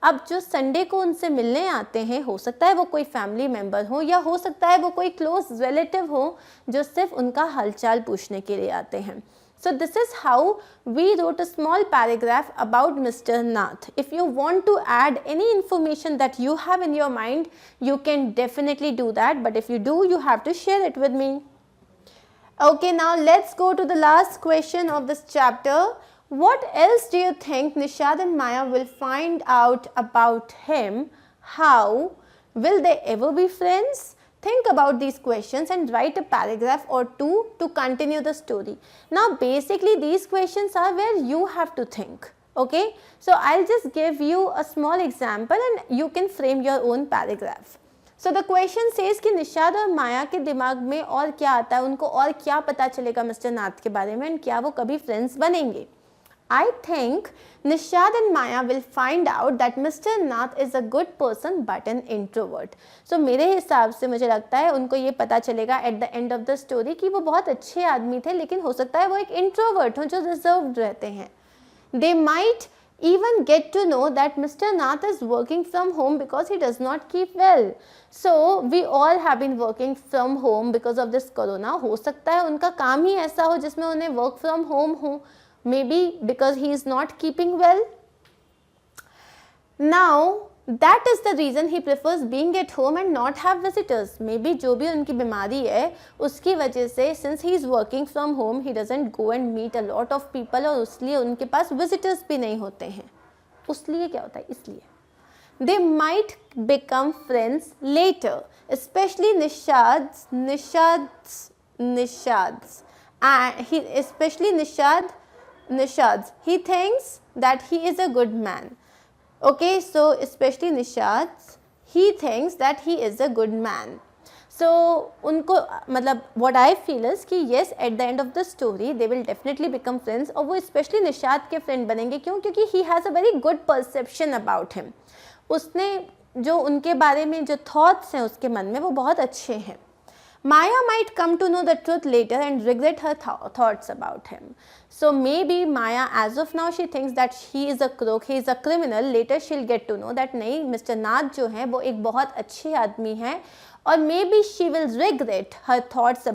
अब जो संडे को उनसे मिलने आते हैं, हो सकता है वो कोई फैमिली मेम्बर हो या हो सकता है वो कोई क्लोज रिलेटिव हो जो सिर्फ उनका हालचाल पूछने के लिए आते हैं. So this is how we wrote a small paragraph about Mr. Nath. If you want to add any information that you have in your mind, you can definitely do that. But if you do, you have to share it with me. Okay, now let's go to the last question of this chapter. What else do you think Nishad and Maya will find out about him? How? Will they ever be friends? Think about these questions and write a paragraph or two to continue the story. Now basically these questions are where you have to think. Okay, so I'll just give you a small example and you can frame your own paragraph. So the question says कि निशाद और माया के दिमाग में और क्या आता है, उनको और क्या पता चलेगा मिस्टर नाथ के बारे में, और क्या वो कभी फ्रेंड्स बनेंगे. I think Nishad and Maya will find out that Mr. Nath is a good person but an introvert. So मेरे हिसाब से मुझे लगता है उनको ये पता चलेगा at the end of the story कि वो बहुत अच्छे आदमी थे, लेकिन हो सकता है वो एक introvert हो जो reserved रहते हैं. They might even get to know that Mr. Nath is working from home because he does not keep well. So we all have been working from home because of this corona. हो सकता है उनका काम ही ऐसा हो जिसमें उन्हें work from home हो. Maybe because he is not keeping well. Now that is the reason he prefers being at home and not have visitors. Maybe जो भी उनकी बीमारी है उसकी वजह से since he is working from home he doesn't go and meet a lot of people, और इसलिए उनके पास visitors भी नहीं होते हैं. उसलिए क्या होता है, इसलिए they might become friends later, especially Nishad Nishad, he thinks that he is a good man. Okay, so especially Nishad, he thinks that he is a good man. So उनको मतलब what I feel is कि yes at the end of the story they will definitely become friends और वो especially निशाद के friend बनेंगे. क्यों? क्योंकि he has a very good perception about him. उसने जो उनके बारे में जो thoughts हैं उसके मन में वो बहुत अच्छे हैं. Maya might come to know the truth later and regret her thoughts about him. So maybe Maya, as of now, she thinks that he is a crook, he is a criminal. Later she'll get to know that नहीं, Mr. Nath जो है वो एक बहुत अच्छे आदमी हैं और maybe she will regret her thoughts.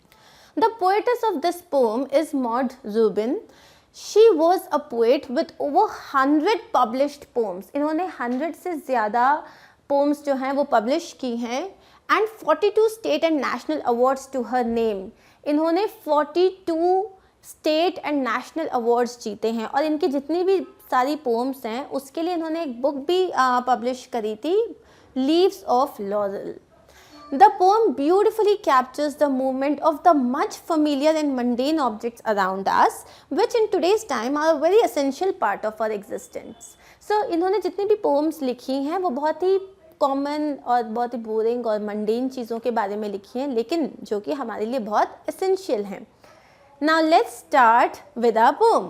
The poetess of this poem is Maud Rubin. She was a poet with over 100 published poems. इन्होंने 100 से ज़्यादा poems जो हैं वो publish की हैं and 42 state and national awards to her name. इन्होंने 42 स्टेट एंड नेशनल अवार्ड्स जीते हैं और इनकी जितनी भी सारी पोम्स हैं उसके लिए इन्होंने एक बुक भी पब्लिश करी थी, leaves of laurel. The poem beautifully captures the movement of the much familiar and mundane objects around us, which in today's time are a very essential part of our existence. So इन्होंने जितनी भी poems लिखी हैं वो बहुत ही कॉमन और बहुत ही बोरिंग और मंडेन चीज़ों के बारे में लिखी हैं, लेकिन जो कि हमारे लिए बहुत एसेंशियल हैं. Now let's start with our poem.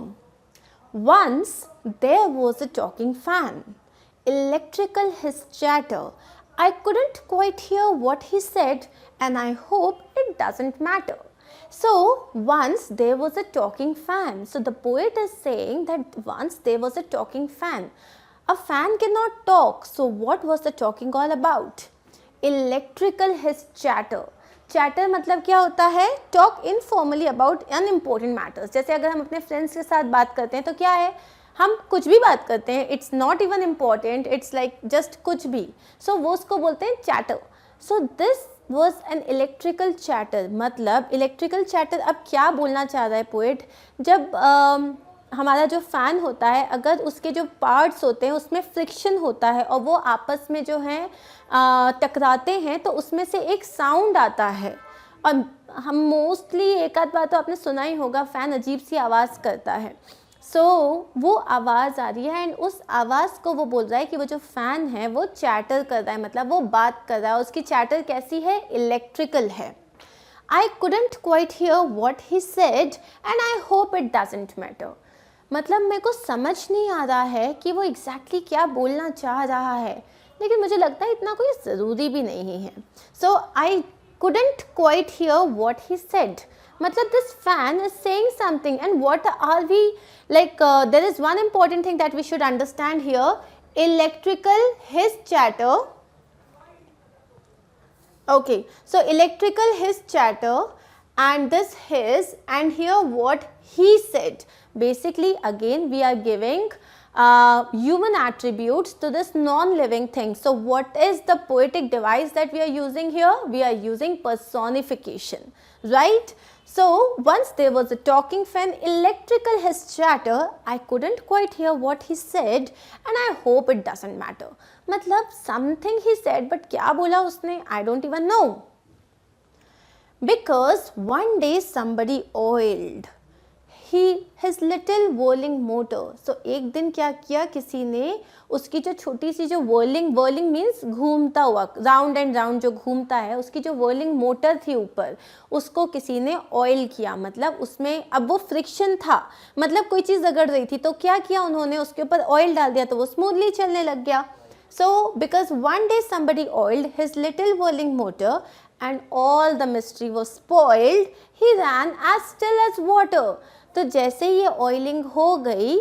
Once there was a talking fan. Electrical his chatter. I couldn't quite hear what he said and I hope it doesn't matter. So once there was a talking fan. So the poet is saying that once there was a talking fan. A fan cannot talk. So what was the talking all about? Electrical his chatter. Chatter मतलब क्या होता है? Talk informally about unimportant matters. जैसे अगर हम अपने फ्रेंड्स के साथ बात करते हैं तो क्या है, हम कुछ भी बात करते हैं, it's not even important, it's like just कुछ भी. सो वो उसको बोलते हैं chatter. So this was an electrical chatter. मतलब इलेक्ट्रिकल चैटर अब क्या बोलना चाह रहा है पोएट, जब हमारा जो फ़ैन होता है अगर उसके जो पार्ट्स होते हैं उसमें फ्रिक्शन होता है और वो आपस में जो है टकराते हैं तो उसमें से एक साउंड आता है. और हम मोस्टली एक आध बार तो आपने सुना ही होगा, फ़ैन अजीब सी आवाज़ करता है. सो वो आवाज़ आ रही है एंड उस आवाज़ को वो बोल रहा है कि वो जो फ़ैन है वो चैटर कर रहा है, मतलब वो बात कर रहा है. उसकी चैटर कैसी है? इलेक्ट्रिकल है. I couldn't quite hear what he said and I hope it doesn't matter. मतलब मेरे को समझ नहीं आ रहा है कि वो एग्जैक्टली क्या बोलना चाह रहा है, लेकिन मुझे लगता है इतना कोई ज़रूरी भी नहीं है. सो आई couldn't quite hear what he said. मतलब this fan is saying something and what are we like, there is one important thing that we should understand here. Electrical his chatter. Okay, so electrical his chatter and this his and here what he said. Basically again we are giving human attributes to this non-living thing. So what is the poetic device that we are using here? We are using personification, right? So once there was a talking fan, electrical his chatter. I couldn't quite hear what he said and I hope it doesn't matter. मतलब something he said but क्या बोला उसने? I don't even know. Because one day somebody oiled his little whirling motor. So एक दिन क्या किया, किसी ने उसकी जो छोटी सी जो whirling means घूमता हुआ, राउंड एंड राउंड जो घूमता है, उसकी जो whirling मोटर थी ऊपर, उसको किसी ने ऑयल किया. मतलब उसमें अब वो फ्रिक्शन था, मतलब कोई चीज़ रगड़ रही थी तो क्या किया उन्होंने, उसके ऊपर ऑयल डाल दिया तो वो स्मूथली चलने लग गया. So because one day somebody oiled his little whirling motor and all the mystery was spoiled, he ran as still as water. तो जैसे ये ऑयलिंग हो गई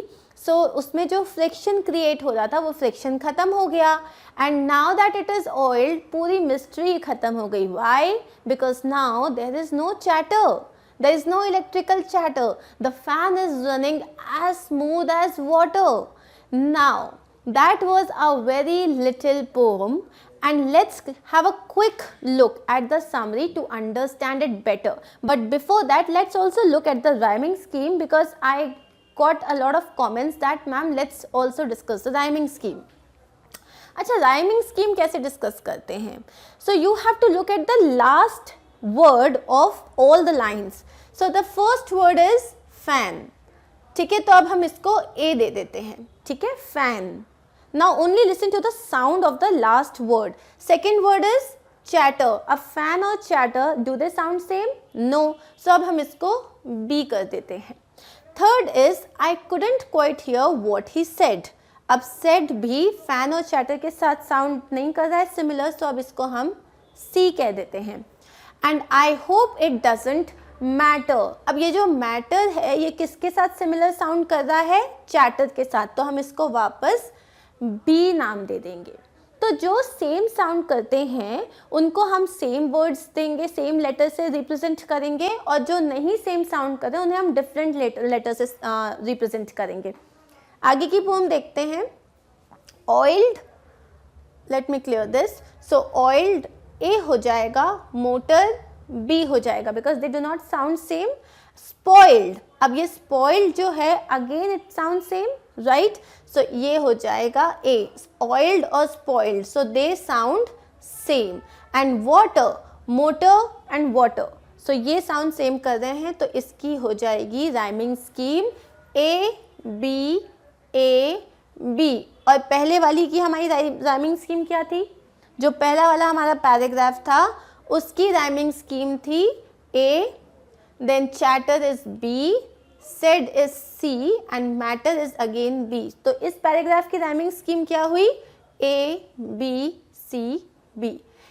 सो उसमें जो फ्रिक्शन क्रिएट हो रहा था वो फ्रिक्शन ख़त्म हो गया and now that it is oiled पूरी मिस्ट्री ख़त्म हो गई. Why? Because now there is no chatter, there is no electrical chatter, the fan is running as smooth as water. Now that was a very little poem and let's have a quick look at the summary to understand it better. But before that let's also look at the rhyming scheme because I got a lot of comments that ma'am let's also discuss the rhyming scheme. अच्छा, rhyming scheme कैसे डिस्कस करते हैं? So you have to look at the last word of all the lines. So the first word is fan. ठीक है, तो अब हम इसको ए दे देते हैं, ठीक है, fan. Now only listen to the sound of the last word. Second word is chatter. अब फैन और chatter, do they sound same? No. So अब हम इसको बी कर देते हैं. Third is I couldn't quite hear what he said. अब सेड भी फैन और चैटर के साथ साउंड नहीं कर रहा है सिमिलर, सो अब इसको हम सी कह देते हैं. And I hope it doesn't matter. अब ये जो मैटर है ये किसके साथ सिमिलर साउंड कर रहा है? चैटर के साथ, तो हम इसको वापस बी नाम दे देंगे. तो जो सेम साउंड करते हैं उनको हम सेम वर्ड्स देंगे, सेम लेटर से रिप्रेजेंट करेंगे, और जो नहीं सेम साउंड करते हैं उन्हें हम डिफरेंट लेटर से रिप्रेजेंट करेंगे. आगे की पोम देखते हैं. Oiled, let me clear this. So oiled A हो जाएगा, मोटर बी हो जाएगा, because they do not sound same. Spoiled, अब ये स्पॉइल्ड जो है again it sound same, right. So ये हो जाएगा ए, ऑयल्ड और spoiled, so they sound same. And water, motor and water, so ये साउंड सेम कर रहे हैं, तो इसकी हो जाएगी rhyming scheme A B A B. और पहले वाली की हमारी राइमिंग स्कीम क्या थी? जो पहला वाला हमारा पैराग्राफ था उसकी राइमिंग स्कीम थी A, then chatter is B, said is C and matter is again B. तो इस पैराग्राफ की राइमिंग स्कीम क्या हुई? A, B, C, B.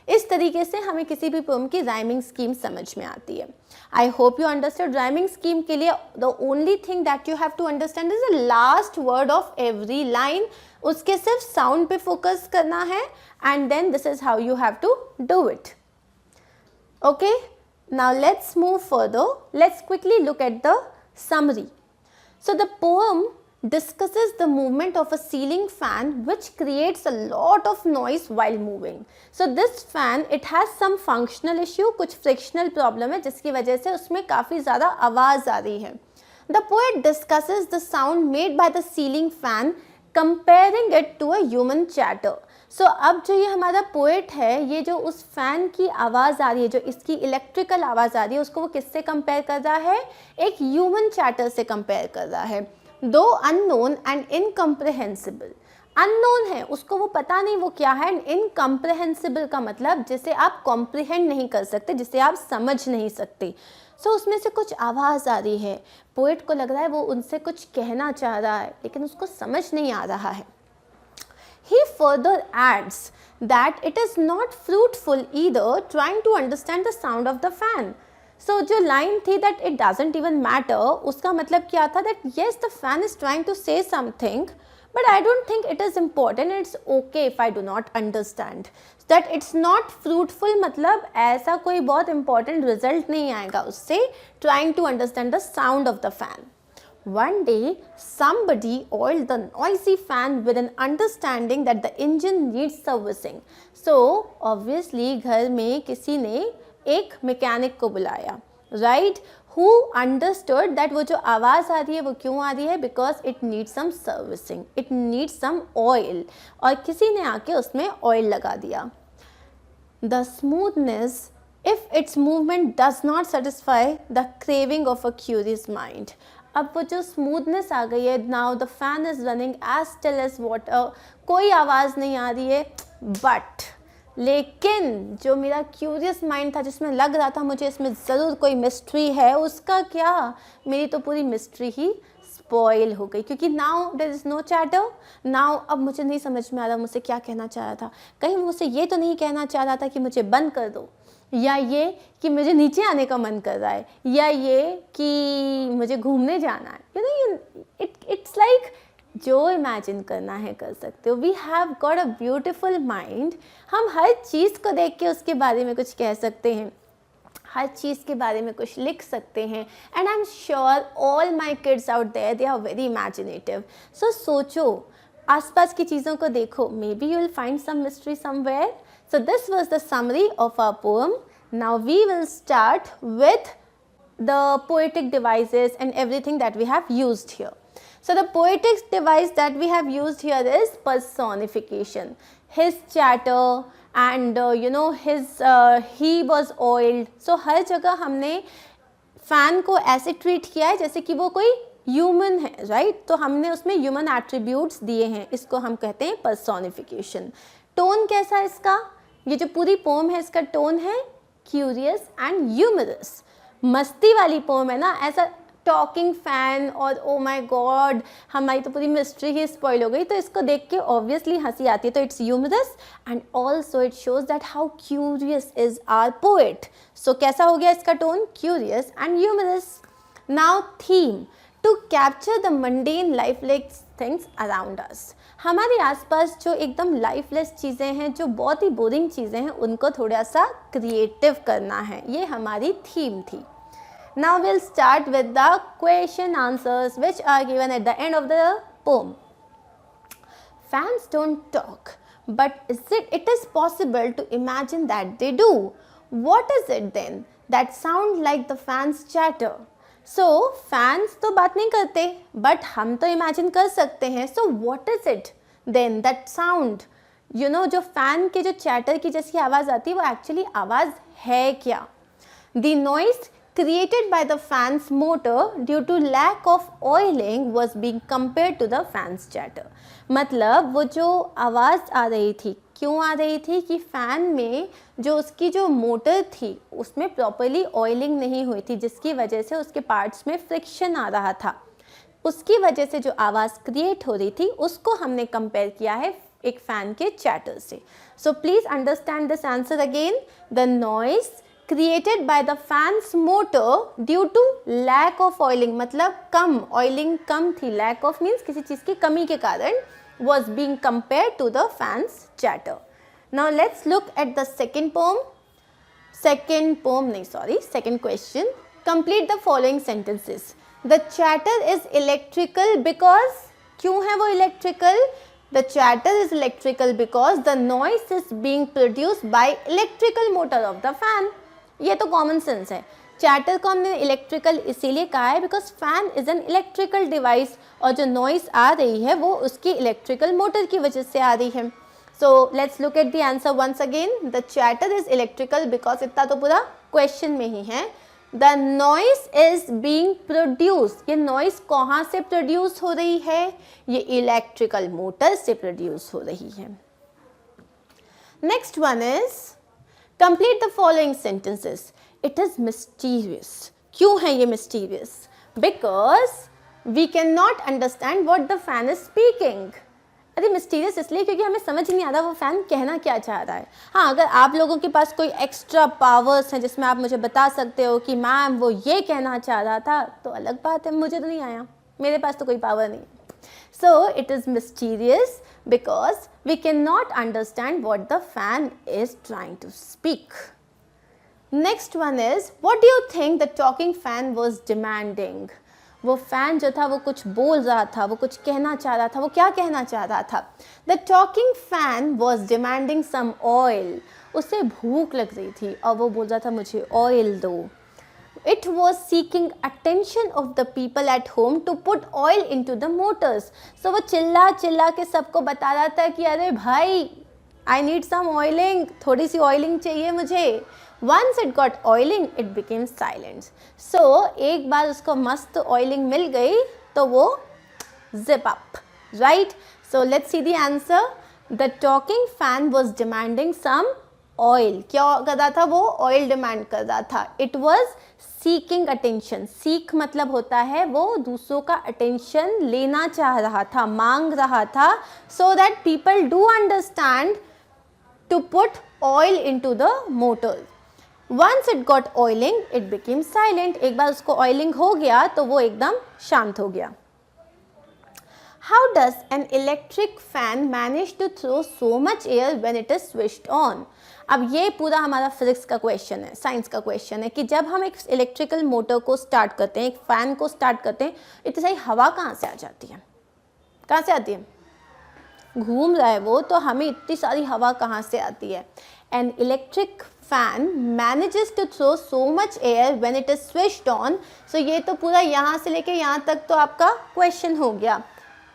इस तरीके से हमें किसी भी पोएम की राइमिंग स्कीम समझ में आती है. I hope you understand. Rhyming scheme के लिए the only thing that you have to understand is the last word of every line. उसके सिर्फ साउंड पे फोकस करना है, and then this is how you have to do it. Okay, now let's move further. Let's quickly look at the summary. So the poem discusses the movement of a ceiling fan which creates a lot of noise while moving. So this fan, it has some functional issue, कुछ frictional problem है जिसकी वजह से उसमें काफ़ी ज़्यादा आवाज़ आ रही है. The poet discusses the sound made by the ceiling fan comparing it to a human chatter. सो अब जो ये हमारा पोएट है, ये जो उस फैन की आवाज़ आ रही है, जो इसकी इलेक्ट्रिकल आवाज़ आ रही है, उसको वो किससे कंपेयर कर रहा है? एक ह्यूमन चैटर से कंपेयर कर रहा है. दो अननोन एंड इनकम्प्रहेंसिबल. अननोन है, उसको वो पता नहीं वो क्या है, एंड इनकम्प्रहेंसिबल का मतलब जिसे आप कॉम्प्रिहेंड नहीं कर सकते, जिसे आप समझ नहीं सकते. सो उसमें से कुछ आवाज़ आ रही है, पोएट को लग रहा है वो उनसे कुछ कहना चाह रहा है लेकिन उसको समझ नहीं आ रहा है. He further adds that it is not fruitful either trying to understand the sound of the fan. So जो line थी that it doesn't even matter, उसका मतलब क्या था? that yes, the fan is trying to say something, but I don't think it is important. It's okay if I do not understand. That it's not fruitful मतलब ऐसा कोई बहुत important result नहीं आएगा उससे trying to understand the sound of the fan. One day, somebody oiled the noisy fan with an understanding that the engine needs servicing. So, obviously, घर में किसी ने एक मैकेनिक को बुलाया, right? Who understood that वो जो आवाज़ आ रही है वो क्यों आ रही है? Because it needs some servicing, it needs some oil. और किसी ने आके उसमें oil लगा दिया. The smoothness, if its movement does not satisfy the craving of a curious mind. अब वो जो स्मूथनेस आ गई है, now the fan is running as still as water, कोई आवाज़ नहीं आ रही है, बट लेकिन जो मेरा क्यूरियस माइंड था जिसमें लग रहा था मुझे इसमें ज़रूर कोई मिस्ट्री है, उसका क्या? मेरी तो पूरी मिस्ट्री ही स्पॉइल हो गई, क्योंकि now there is no chatter. Now अब मुझे नहीं समझ में आ रहा मुझसे क्या कहना चाह रहा था. कहीं मुझसे ये तो नहीं कहना चाह रहा था कि मुझे बंद कर दो, या ये कि मुझे नीचे आने का मन कर रहा है, या ये कि मुझे घूमने जाना है. यू नो, इट्स लाइक जो इमेजिन करना है कर सकते हो. We have got a beautiful mind. हम हर चीज़ को देख के उसके बारे में कुछ कह सकते हैं, हर चीज़ के बारे में कुछ लिख सकते हैं. And I am sure all my kids out there, they are very imaginative. So सोचो, आसपास की चीज़ों को देखो, maybe you will find some mystery somewhere. So this was the summary of our poem. Now we will start with the poetic devices and everything that we have used here. So the poetic device that we have used here is personification. His chatter and you know he was oiled. So हर जगह हमने फैन को ऐसे ट्रीट किया है जैसे कि वो कोई ह्यूमन है, राइट? तो हमने उसमें ह्यूमन एट्रीब्यूट्स दिए हैं, इसको हम कहते हैं पर्सोनिफिकेशन। टोन कैसा है इसका? ये जो पूरी पोम है इसका टोन है क्यूरियस एंड ह्यूमरस, मस्ती वाली पोम है ना, ऐसा टॉकिंग फैन और ओ माय गॉड हमारी तो पूरी मिस्ट्री ही स्पॉइल हो गई, तो इसको देख के ऑब्वियसली हंसी आती है, तो it's humorous and also it shows that how curious is our poet. So कैसा हो गया इसका tone? Curious and humorous. Now theme, to capture the mundane lifeless things around us. हमारे आसपास जो एकदम लाइफलेस चीज़ें हैं, जो बहुत ही बोरिंग चीज़ें हैं, उनको थोड़ा सा क्रिएटिव करना है, ये हमारी थीम थी। Now we'll start with the question answers which are given at the end of the poem. Fans don't talk, but it is possible to imagine that they do. What is it then that sound like the fans chatter? So fans तो बात नहीं करते, but हम तो imagine कर सकते हैं. So what is it then that sound? You know, जो fan के जो chatter की जैसी आवाज़ आती है, वो actually आवाज़ है क्या? The noise created by the fan's motor due to lack of oiling was being compared to the fan's chatter. मतलब वो जो आवाज़ आ रही थी, क्यों आ रही थी कि फ़ैन में जो उसकी जो मोटर थी उसमें प्रॉपरली ऑयलिंग नहीं हुई थी, जिसकी वजह से उसके पार्ट्स में फ्रिक्शन आ रहा था, उसकी वजह से जो आवाज़ क्रिएट हो रही थी उसको हमने कंपेयर किया है एक फ़ैन के चैटर से. So please understand this answer again. The noise created by the fan's motor due to lack of oiling, मतलब कम ऑयलिंग कम थी, लैक ऑफ मीन्स किसी चीज़ की कमी के कारण, was being compared to the fan's chatter. Now let's look at the second question. Complete the following sentences. The chatter is electrical because, क्यों है वो electrical? The chatter is electrical because the noise is being produced by electrical motor of the fan. ये तो कॉमन सेंस है. चैटर को हमने इलेक्ट्रिकल इसीलिए कहा है because fan is an electrical device, और जो नॉइस आ रही है वो उसकी इलेक्ट्रिकल मोटर की वजह से आ रही है. So let's look at the answer once again. The chatter is electrical because, इतना तो पूरा क्वेश्चन में ही है. The noise is being produce, ये नॉइस कहाँ से प्रोड्यूस हो रही है? ये इलेक्ट्रिकल मोटर से प्रोड्यूस हो रही है. Next one is complete the following sentences. It is mysterious. क्यों है ये mysterious? Because we cannot understand what the fan is speaking. अरे mysterious इसलिए क्योंकि हमें समझ नहीं आ रहा वो फैन कहना क्या चाह रहा है. हाँ, अगर आप लोगों के पास कोई एक्स्ट्रा पावर्स हैं जिसमें आप मुझे बता सकते हो कि मैम वो ये कहना चाह रहा था, तो अलग बात है. मुझे तो नहीं आया, मेरे पास तो कोई पावर नहीं. So it is mysterious because we cannot understand what the fan is trying to speak. Next one is, what do you think the talking fan was demanding? वो फैन जो था वो कुछ बोल रहा था, वो कुछ कहना चाह रहा था. वो क्या कहना चाह रहा था? The talking fan was demanding some oil. उसे भूख लग रही थी और वो बोल रहा था मुझे ऑयल दो. It was seeking attention of the people at home to put oil into the motors. So वो चिल्ला चिल्ला के सबको बता रहा था कि अरे भाई, I need some oiling, थोड़ी सी ऑयलिंग चाहिए मुझे. Once it got oiling, it became silent. So एक बार उसको मस्त ऑयलिंग मिल गई तो वो zip up, right? So let's see the answer. The talking fan was demanding some oil. क्या कर रहा था वो? ऑयल डिमांड कर रहा था. It was seeking attention. Seek मतलब होता है वो दूसरों का attention लेना चाह रहा था, मांग रहा था, so that people do understand to put oil into the motor. Once it got oiling, it became silent. एक बार उसको ऑयलिंग हो गया तो वो एकदम शांत हो गया. How does an electric fan manage to throw so much air when it is switched on? अब ये पूरा हमारा फिजिक्स का क्वेश्चन है, साइंस का क्वेश्चन है कि जब हम एक इलेक्ट्रिकल मोटर को स्टार्ट करते हैं, एक फ़ैन को स्टार्ट करते हैं, इतनी सारी हवा कहाँ से आ जाती है? कहाँ से आती है? घूम रहा है वो, तो हमें इतनी सारी हवा कहाँ से आती है? An electric fan manages to throw so much air when it is switched on. So ये तो पूरा यहाँ से लेके यहाँ तक तो आपका क्वेश्चन हो गया.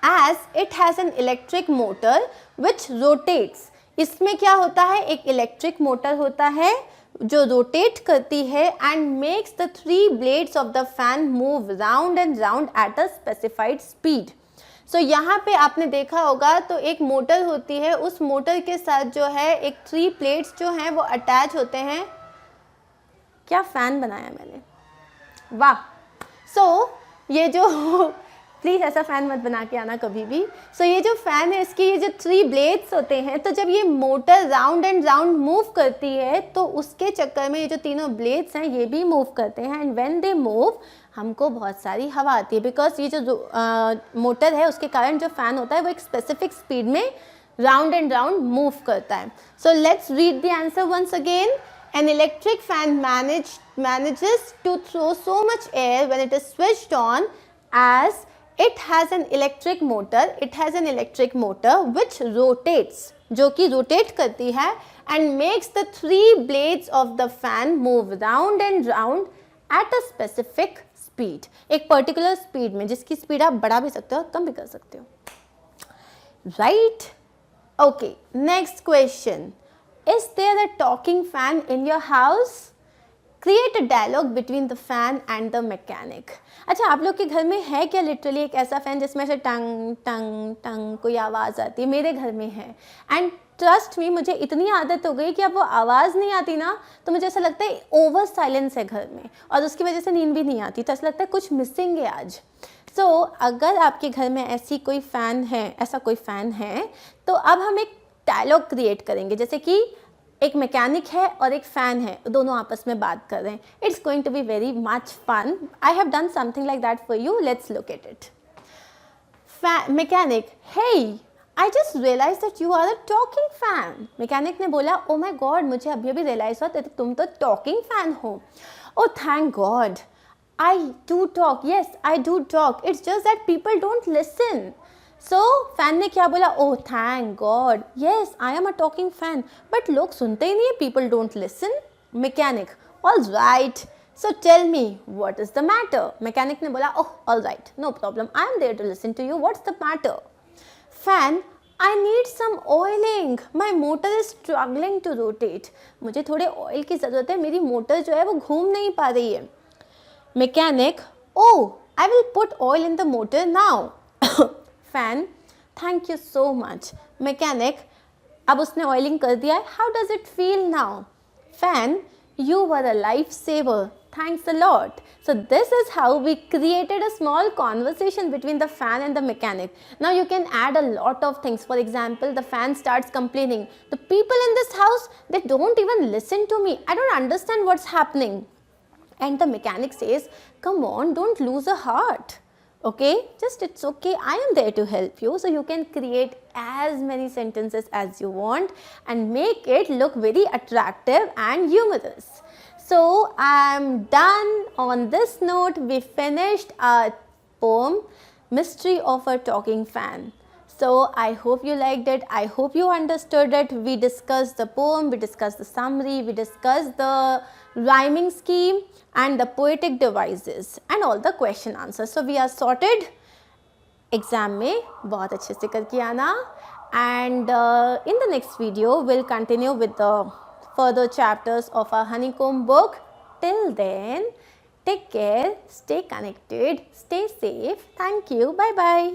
As it has an electric motor which rotates. इसमें क्या होता है? एक इलेक्ट्रिक मोटर होता है जो रोटेट करती है and makes the 3 blades of the fan move round and round at a specified speed. So यहाँ पे आपने देखा होगा तो एक मोटर होती है, उस मोटर के साथ जो है एक 3 प्लेट्स जो हैं वो अटैच होते हैं। क्या फ़ैन बनाया मैंने, वाह। सो ये जो प्लीज़ ऐसा फ़ैन मत बना के आना कभी भी। सो ये जो फ़ैन है इसकी ये जो 3 ब्लेड्स होते हैं, तो जब ये motor round and round move करती है तो उसके चक्कर में ये जो तीनों ब्लेड्स हैं ये भी मूव करते हैं एंड व्हेन दे मूव हमको बहुत सारी हवा आती है, बिकॉज ये जो मोटर है उसके कारण जो फ़ैन होता है वो एक स्पेसिफिक स्पीड में राउंड एंड राउंड मूव करता है। So let's read the answer once again. An electric fan manages to throw so much air when it is switched on as it has an electric motor. It has an electric motor which rotates, जो कि rotate करती है and makes the 3 blades of the fan move round and round at a specific speed. एक particular speed में, जिसकी speed आप बढ़ा भी सकते हो और कम भी कर सकते हो, right? Okay, next question. Is there a talking fan in your house? Create a dialogue between the fan and the mechanic. अच्छा, आप लोग के घर में है क्या लिटरली एक ऐसा फ़ैन जिसमें से टंग टंग टंग कोई आवाज़ आती है? मेरे घर में है एंड ट्रस्ट मी, मुझे इतनी आदत हो गई कि अब वो आवाज़ नहीं आती ना तो मुझे ऐसा लगता है ओवर साइलेंस है घर में और उसकी वजह से नींद भी नहीं आती, तो ऐसा लगता है कुछ मिसिंग है आज। सो अगर आपके घर में ऐसी कोई फ़ैन है, ऐसा कोई फ़ैन है, तो अब हम एक डायलॉग क्रिएट करेंगे, जैसे कि एक मैकेनिक है और एक फ़ैन है, दोनों आपस में बात कर रहे हैं। It's going to be very much fun. I have done something like that for you, let's look at it. Mechanic, hey I just realize that you are a talking fan. Mechanic ने बोला, ओ माई गॉड, मुझे अभी अभी रियलाइज हुआ तुम तो टॉकिंग फैन हो। Oh thank God, I do talk, yes I do talk, it's just that people don't listen. So fan ने क्या बोला, oh thank God, yes I am a talking fan, but लोग सुनते ही नहीं है, people don't listen. Mechanic, all right, so tell me what is the matter. Mechanic ने बोला, oh all right, no problem, I am there to listen to you, what's the matter. Fan, I need some oiling, my motor is struggling to rotate. मुझे थोड़े ऑयल की ज़रूरत है, मेरी मोटर जो है वो घूम नहीं पा रही है। Mechanic, oh I will put oil in the motor now. Fan, thank you so much. Mechanic, अब उसने ऑयलिंग कर दिया है, how does it feel now. Fan, you were a lifesaver, thanks a lot. So this is how we created a small conversation between the fan and the mechanic. Now you can add a lot of things. For example, the fan starts complaining, the people in this house, they don't even listen to me, I don't understand what's happening. And the mechanic says, come on, don't lose a heart. Okay, just it's okay, I am there to help you. So you can create as many sentences as you want and make it look very attractive and humorous. So I'm done. On this note, we finished our poem, Mystery of a Talking Fan. So I hope you liked it, I hope you understood it. We discussed the poem, we discussed the summary, we discussed the rhyming scheme and the poetic devices and all the question answers. So we are sorted. Exam में बहुत अच्छे से करके आना and in the next video we'll continue with the further chapters of our honeycomb book. Till then, take care, stay connected, stay safe. Thank you, bye bye.